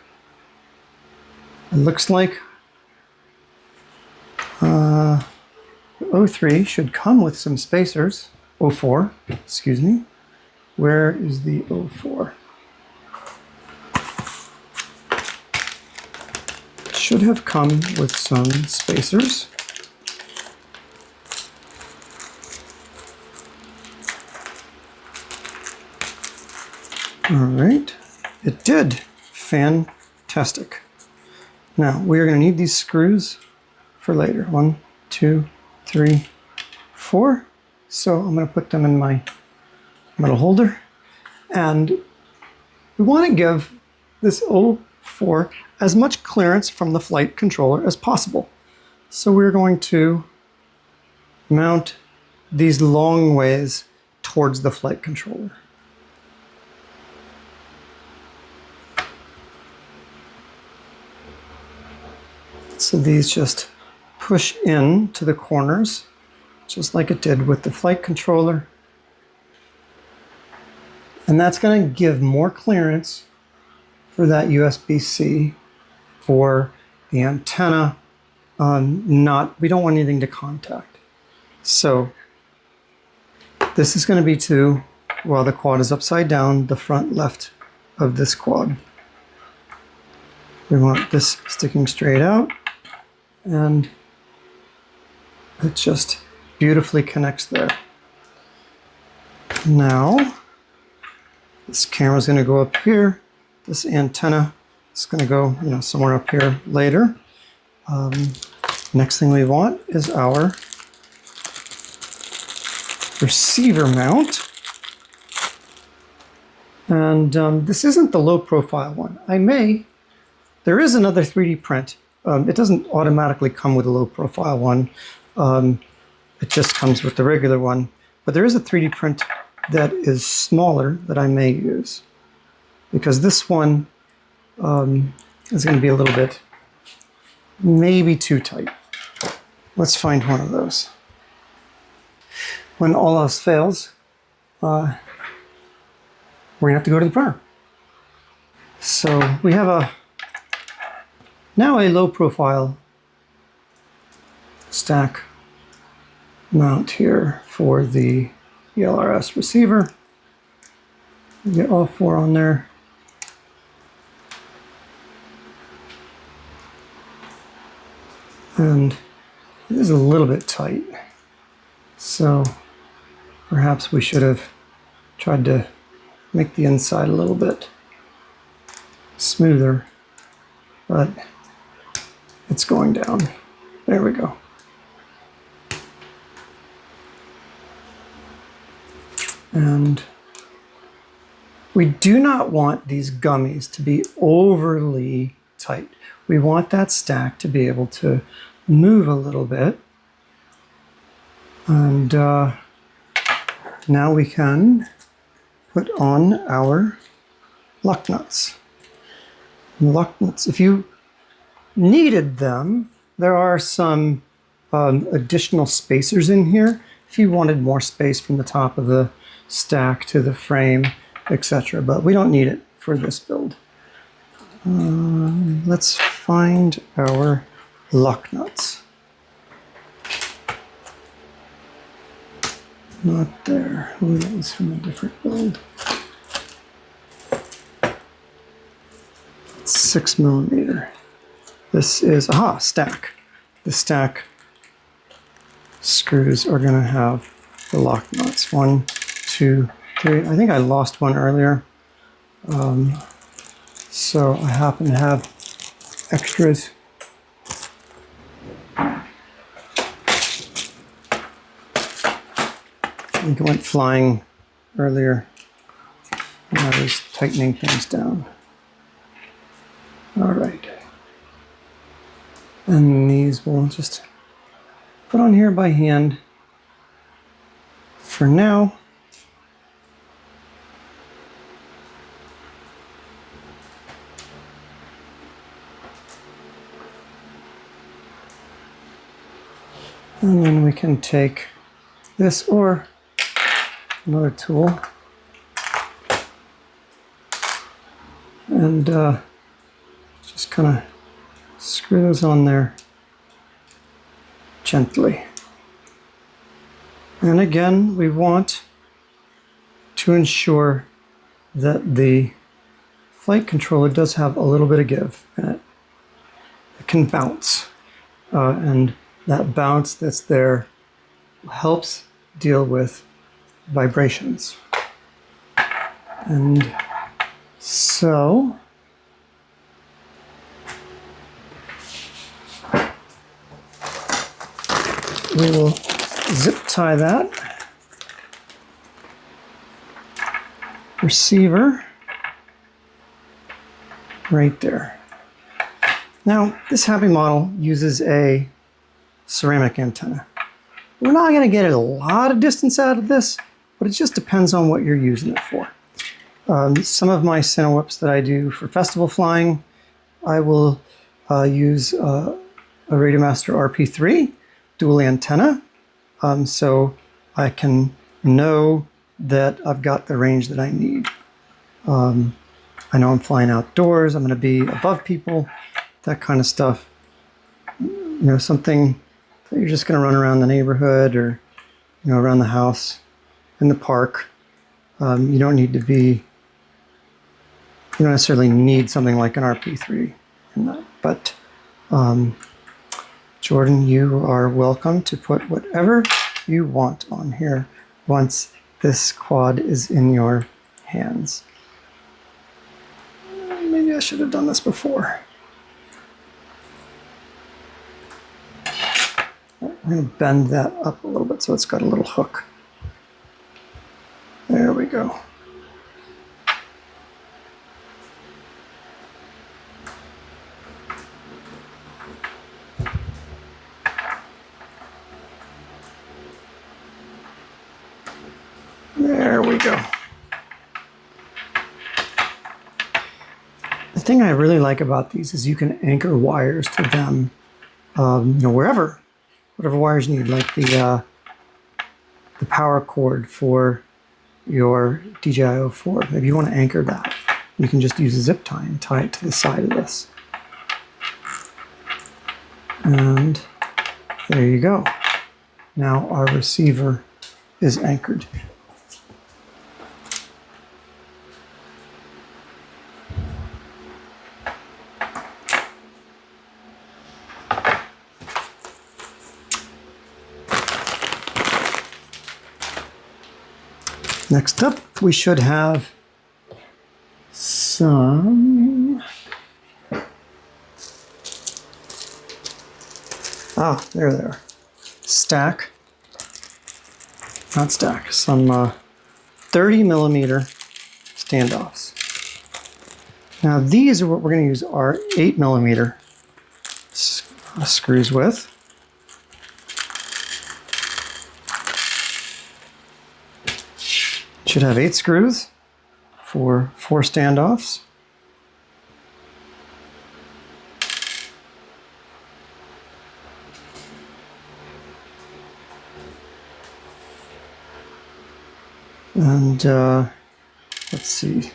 It looks like the O3 should come with some spacers. O4, excuse me. Where is the O4? It should have come with some spacers. All right, it did. Fantastic. Now we are going to need these screws for later. 1, 2, 3, 4. So I'm going to put them in my metal holder. And we want to give this O4 as much clearance from the flight controller as possible. So we're going to mount these long ways towards the flight controller. So these just push in to the corners, just like it did with the flight controller. And that's going to give more clearance for that USB-C for the antenna. We don't want anything to contact. So this is going to be to, while the quad is upside down, the front left of this quad. We want this sticking straight out, and it just beautifully connects there. Now, this camera's going to go up here. This antenna is going to go, somewhere up here later. Next thing we want is our receiver mount. And this isn't the low profile one. There is another 3D print. It doesn't automatically come with a low profile one. It just comes with the regular one. But there is a 3D print that is smaller that I may use, because this one is going to be a little bit, maybe too tight. Let's find one of those. When all else fails, we're going to have to go to the printer. So we have now a low profile stack mount here for the LRS receiver. Get all 4 on there. And it is a little bit tight. So perhaps we should have tried to make the inside a little bit smoother, but it's going down. There we go. And we do not want these gummies to be overly tight. We want that stack to be able to move a little bit. And now we can put on our Locknuts. Locknuts, if you needed them, there are some additional spacers in here if you wanted more space from the top of the stack to the frame, etc. But we don't need it for this build. Let's find our Locknuts. Not there. Oh, that was from a different build. It's 6mm. This is, stack. The stack screws are going to have the Locknuts. 1, 2, 3. I think I lost one earlier. So I happen to have extras. think it went flying earlier when I was tightening things down. All right. And these we'll just put on here by hand for now. And then we can take this or another tool and just kind of screw those on there gently. And again, we want to ensure that the flight controller does have a little bit of give in it. It can bounce, and that bounce that's there helps deal with vibrations. And so we will zip tie that receiver right there. Now, this Happy model uses a ceramic antenna. We're not going to get a lot of distance out of this, but it just depends on what you're using it for. Some of my CineWhoops that I do for festival flying, I will use a Radiomaster RP3 dual antenna, so I can know that I've got the range that I need. I know I'm flying outdoors, I'm going to be above people, that kind of stuff. You know, something that you're just going to run around the neighborhood or, you know, around the house, in the park. You don't need to be, you don't necessarily need something like an RP3 in that. But Jordan, you are welcome to put whatever you want on here once this quad is in your hands. Maybe I should have done this before. I'm going to bend that up a little bit so it's got a little hook. There we go. There we go. The thing I really like about these is you can anchor wires to them, you know, wherever. Whatever wires you need, like the power cord for your DJI O4. Maybe you want to anchor that. You can just use a zip tie and tie it to the side of this. And there you go. Now our receiver is anchored. Next up, we should have some, there they are. Not stack, some 30 millimeter standoffs. Now these are what we're going to use our 8 millimeter screws with. Should have 8 screws for 4 standoffs. And let's see.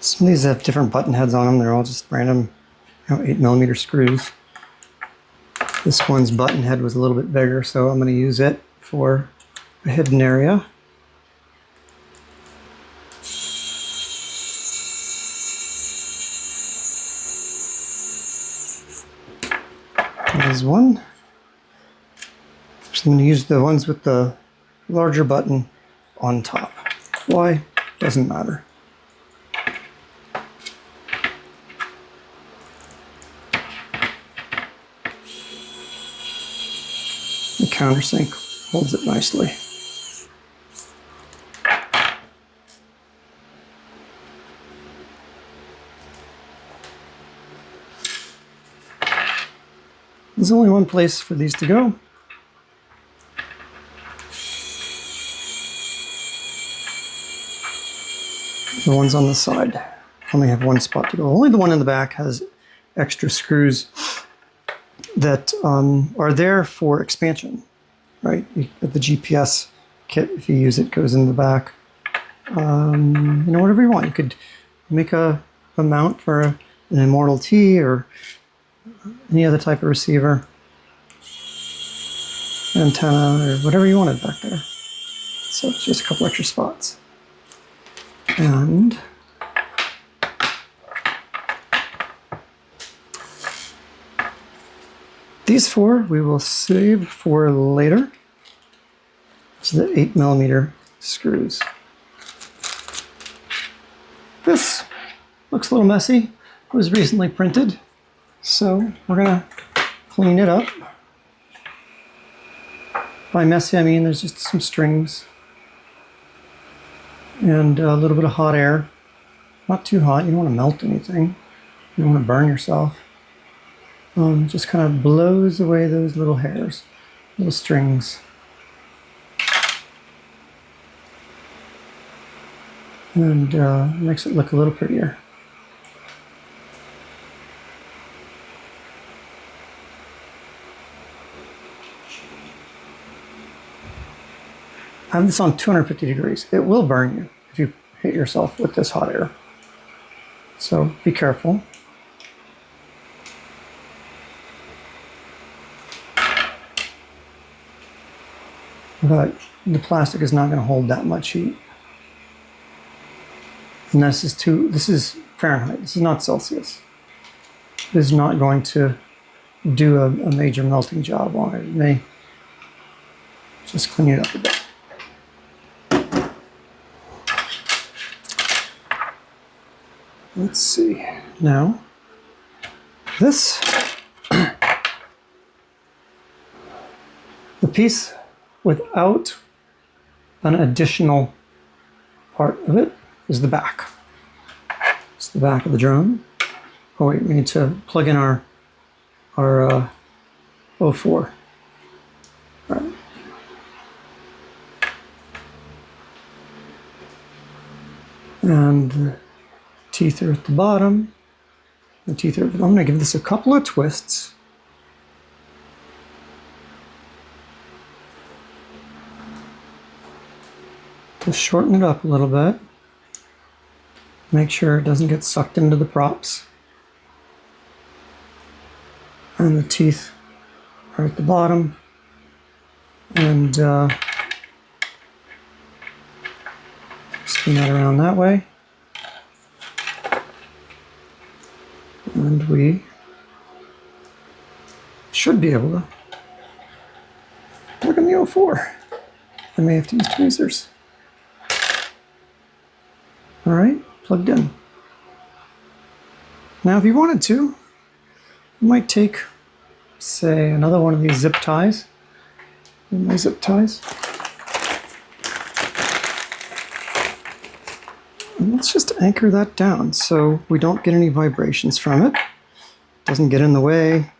Some of these have different button heads on them. They're all just random, you know, 8 millimeter screws. This one's button head was a little bit bigger, so I'm going to use it for a hidden area. There's one. So I'm going to use the ones with the larger button on top. Why? Doesn't matter. The countersink holds it nicely. There's only one place for these to go. The ones on the side only have one spot to go. Only the one in the back has extra screws that are there for expansion, right? The GPS kit, if you use it, goes in the back. You know, whatever you want. You could make a mount for an Immortal T or any other type of receiver, antenna, or whatever you wanted back there. So it's just a couple extra spots. And these four we will save for later. So the 8mm screws. This looks a little messy. It was recently printed, so we're gonna clean it up. By messy, I mean there's just some strings and a little bit of hot air. Not too hot, you don't want to melt anything. You don't want to burn yourself. Just kind of blows away those little hairs, little strings. And makes it look a little prettier. I have this on 250 degrees. It will burn you if you hit yourself with this hot air. So be careful. But the plastic is not going to hold that much heat. And this is Fahrenheit. This is not Celsius. This is not going to do a major melting job on it. It may just clean it up a bit. Let's see. Now, this, the piece without an additional part of it is the back. It's the back of the drone. Oh wait, we need to plug in our O4. All right. And the teeth are at the bottom. The teeth are. I'm going to give this a couple of twists. To shorten it up a little bit. Make sure it doesn't get sucked into the props. And the teeth are at the bottom. And spin that around that way. And we should be able to plug in the O4. I may have to use tweezers. All right, plugged in. Now, if you wanted to, you might take, say, another one of these zip ties. My zip ties. And let's just anchor that down so we don't get any vibrations from it. Doesn't get in the way.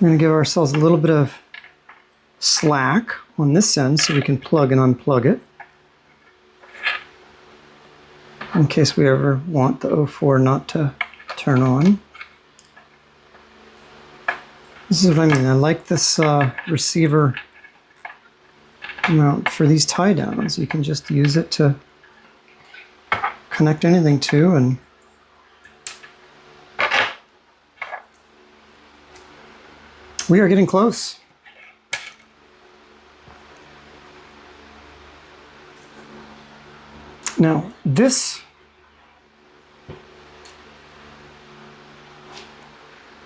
We're going to give ourselves a little bit of slack on this end so we can plug and unplug it in case we ever want the O4 not to turn on. This is what I mean. I like this receiver mount for these tie downs. You can just use it to connect anything to, and we are getting close. Now, this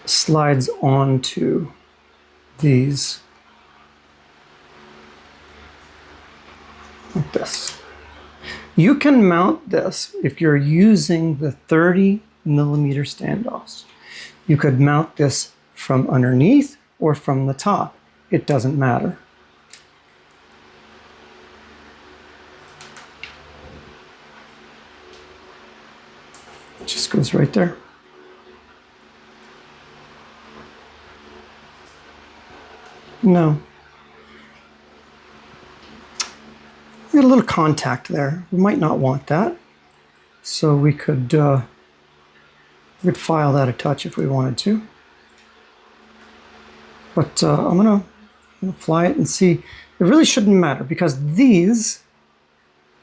slides onto these like this. You can mount this if you're using the 30mm standoffs. You could mount this from underneath or from the top. It doesn't matter. It just goes right there. No. We got a little contact there. We might not want that. So we could file that a touch if we wanted to. But I'm gonna fly it and see. It really shouldn't matter because these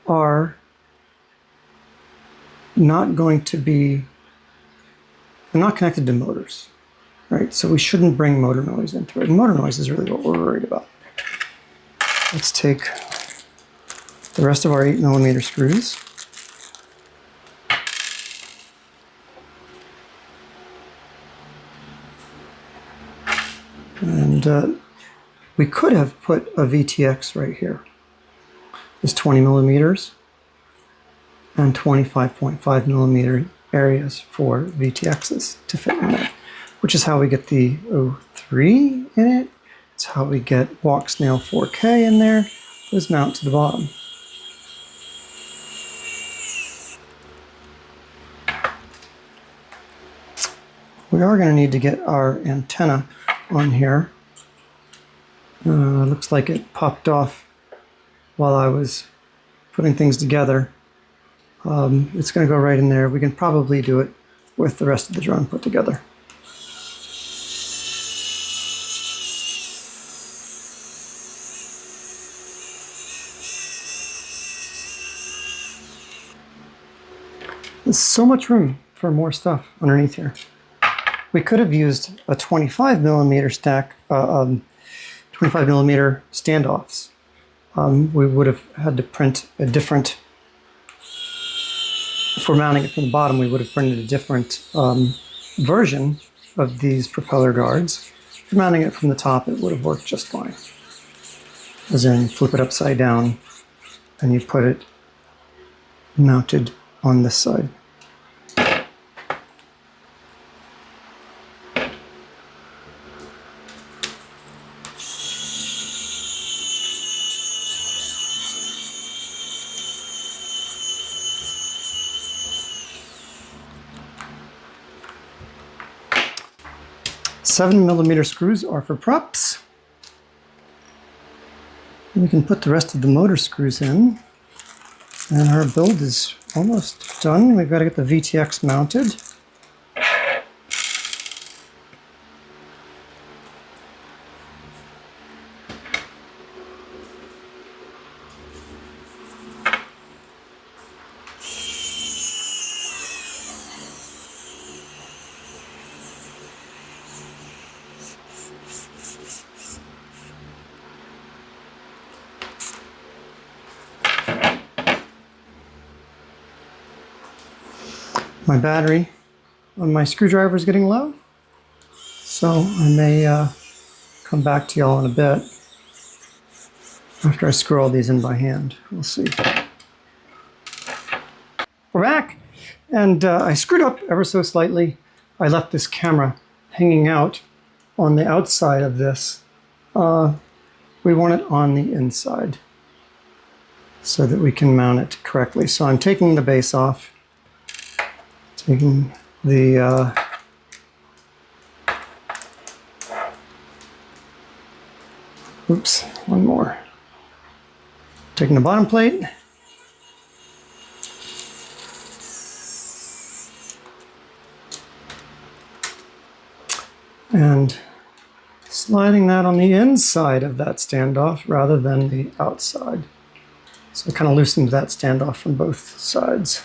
are not going to be, they're not connected to motors, right? So we shouldn't bring motor noise into it. And motor noise is really what we're worried about. Let's take the rest of our 8mm screws. And we could have put a VTX right here. It's 20mm and 25.5mm areas for VTXs to fit in there, which is how we get the O3 in it. It's how we get Walk Snail 4K in there. Those mount to the bottom. We are going to need to get our antenna on here. Looks like it popped off while I was putting things together. It's going to go right in there. We can probably do it with the rest of the drone put together. There's so much room for more stuff underneath here. We could have used a 25mm stack, 25mm standoffs. We would have had to print a different, if we're mounting it from the bottom, we would have printed a different version of these propeller guards. If you're mounting it from the top, it would have worked just fine. As in, flip it upside down, and you put it mounted on this side. Seven millimeter screws are for props. We can put the rest of the motor screws in. And our build is almost done. We've got to get the VTX mounted. My battery on my screwdriver is getting low, so I may come back to y'all in a bit after I screw all these in by hand. We'll see. We're back, and I screwed up ever so slightly. I left this camera hanging out on the outside of this. We want it on the inside so that we can mount it correctly. So I'm taking the base off. Taking the oops, one more. Taking the bottom plate. And sliding that on the inside of that standoff rather than the outside. So it kind of loosened that standoff from both sides.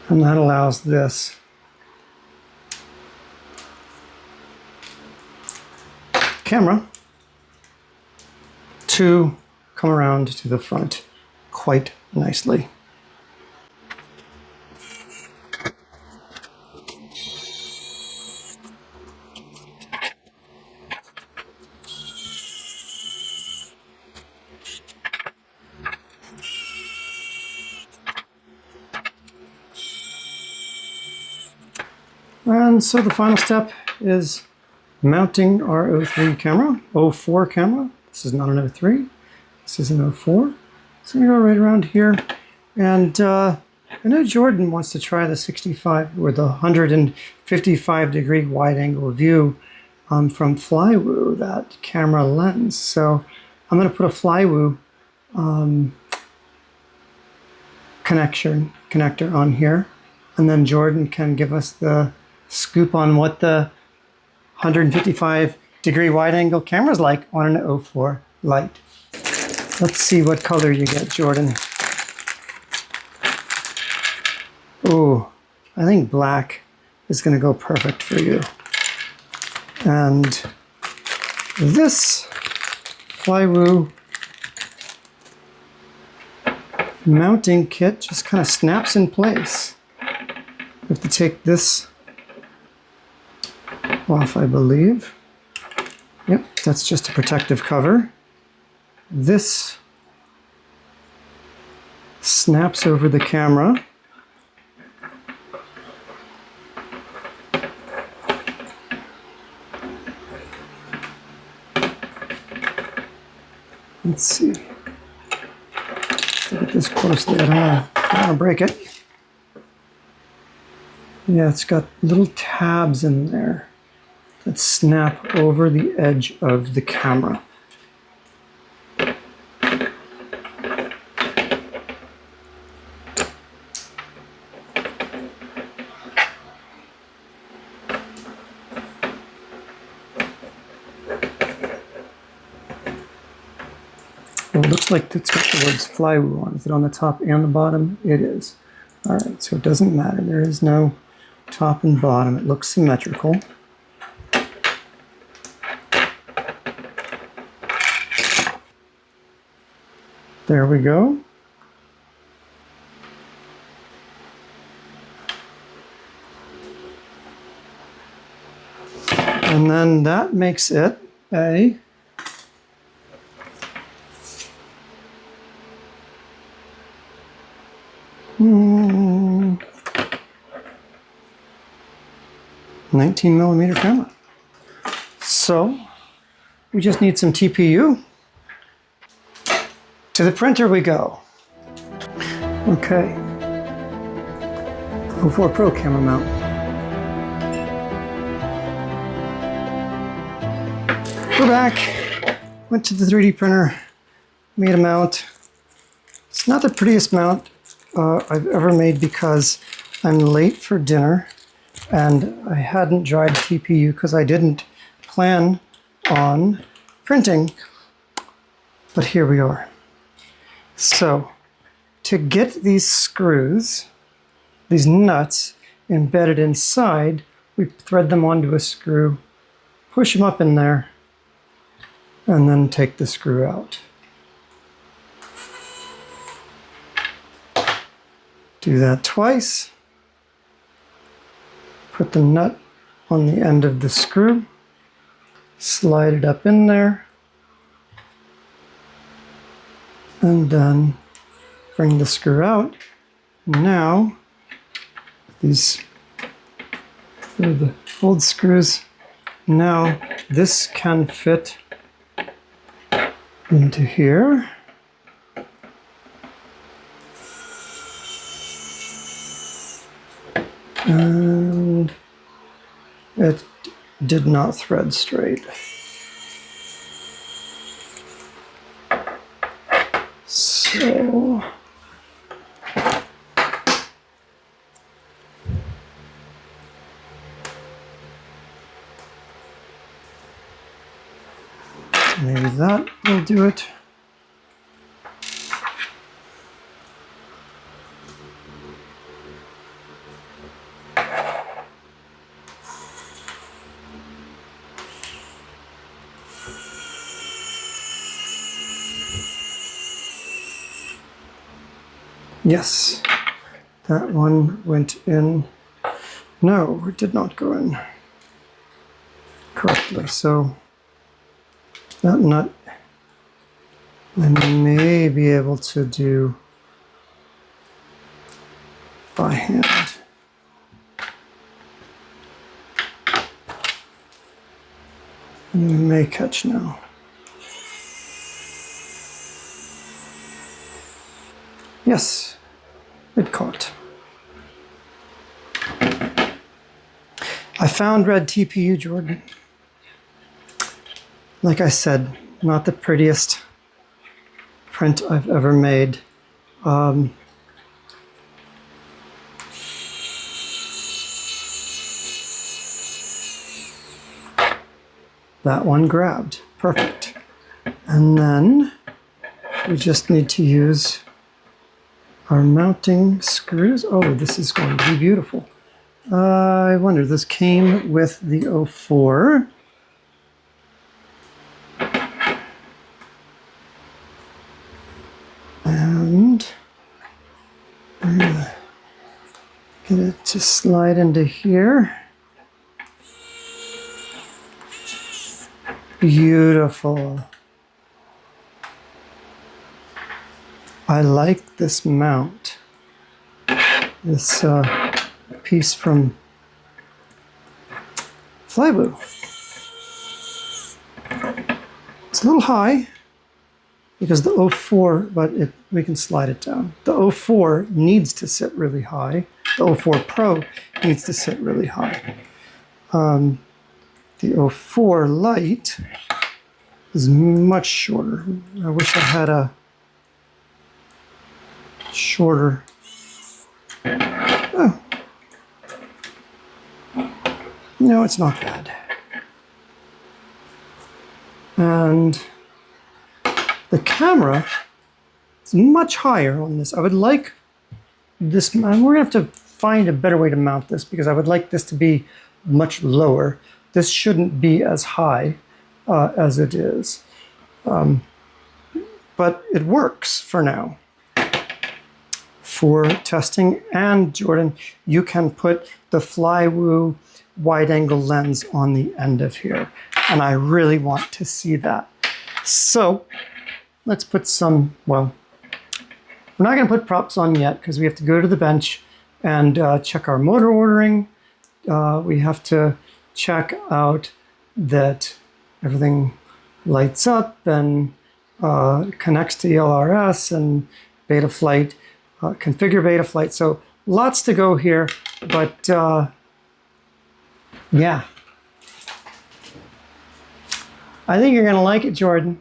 And that allows this camera to come around to the front quite nicely. And so the final step is mounting our O3 camera, O4 camera. This is not an O3, this is an O4. So I'm gonna go right around here, and I know Jordan wants to try the 65 or the 155-degree wide-angle view from Flywoo, that camera lens. So I'm going to put a Flywoo connector on here, and then Jordan can give us the scoop on what the 155-degree wide-angle camera is like on an O4 Lite. Let's see what color you get, Jordan. Ooh, I think black is going to go perfect for you. And this Flywoo mounting kit just kind of snaps in place. You have to take this off, I believe. Yep, that's just a protective cover. This snaps over the camera. Let's see. Look at this closely. I don't want to break it. Yeah, it's got little tabs in there that snap over the edge of the camera. Well, it looks like it's got the words Flywoo on. Is it on the top and the bottom? It is. All right, so it doesn't matter. There is no top and bottom. It looks symmetrical. There we go. And then that makes it a 19mm camera. So we just need some TPU. To the printer we go. Okay. O4 Pro camera mount. We're back. Went to the 3D printer, made a mount. It's not the prettiest mount I've ever made because I'm late for dinner and I hadn't dried TPU because I didn't plan on printing. But here we are. So, to get these screws, these nuts, embedded inside, we thread them onto a screw, push them up in there, and then take the screw out. Do that twice. Put the nut on the end of the screw, slide it up in there, and then bring the screw out. Now, these are the old screws. Now, this can fit into here. And it did not thread straight. So maybe that will do it. Yes, that one went in. No, it did not go in correctly. So that nut I may be able to do by hand. And we may catch now. Yes, it caught. I found red TPU, Jordan. Like I said, not the prettiest print I've ever made. That one grabbed. Perfect. And then we just need to use our mounting screws. Oh, this is going to be beautiful. I wonder, this came with the O4. And I'm gonna get it to slide into here. Beautiful. I like this mount. This piece from Flywoo. It's a little high because the O4, but we can slide it down. The O4 needs to sit really high. The O4 Pro needs to sit really high. The O4 Lite is much shorter. I wish I had a shorter. Oh. No, it's not bad. And the camera is much higher on this. I would like this, and we're going to have to find a better way to mount this because I would like this to be much lower. This shouldn't be as high as it is. But it works for now. For testing, and Jordan, you can put the Flywoo wide-angle lens on the end of here. And I really want to see that. So let's put some, well, we're not going to put props on yet because we have to go to the bench and check our motor ordering. We have to check out that everything lights up and connects to ELRS and Betaflight, configure Betaflight. So lots to go here, but yeah. I think you're going to like it, Jordan.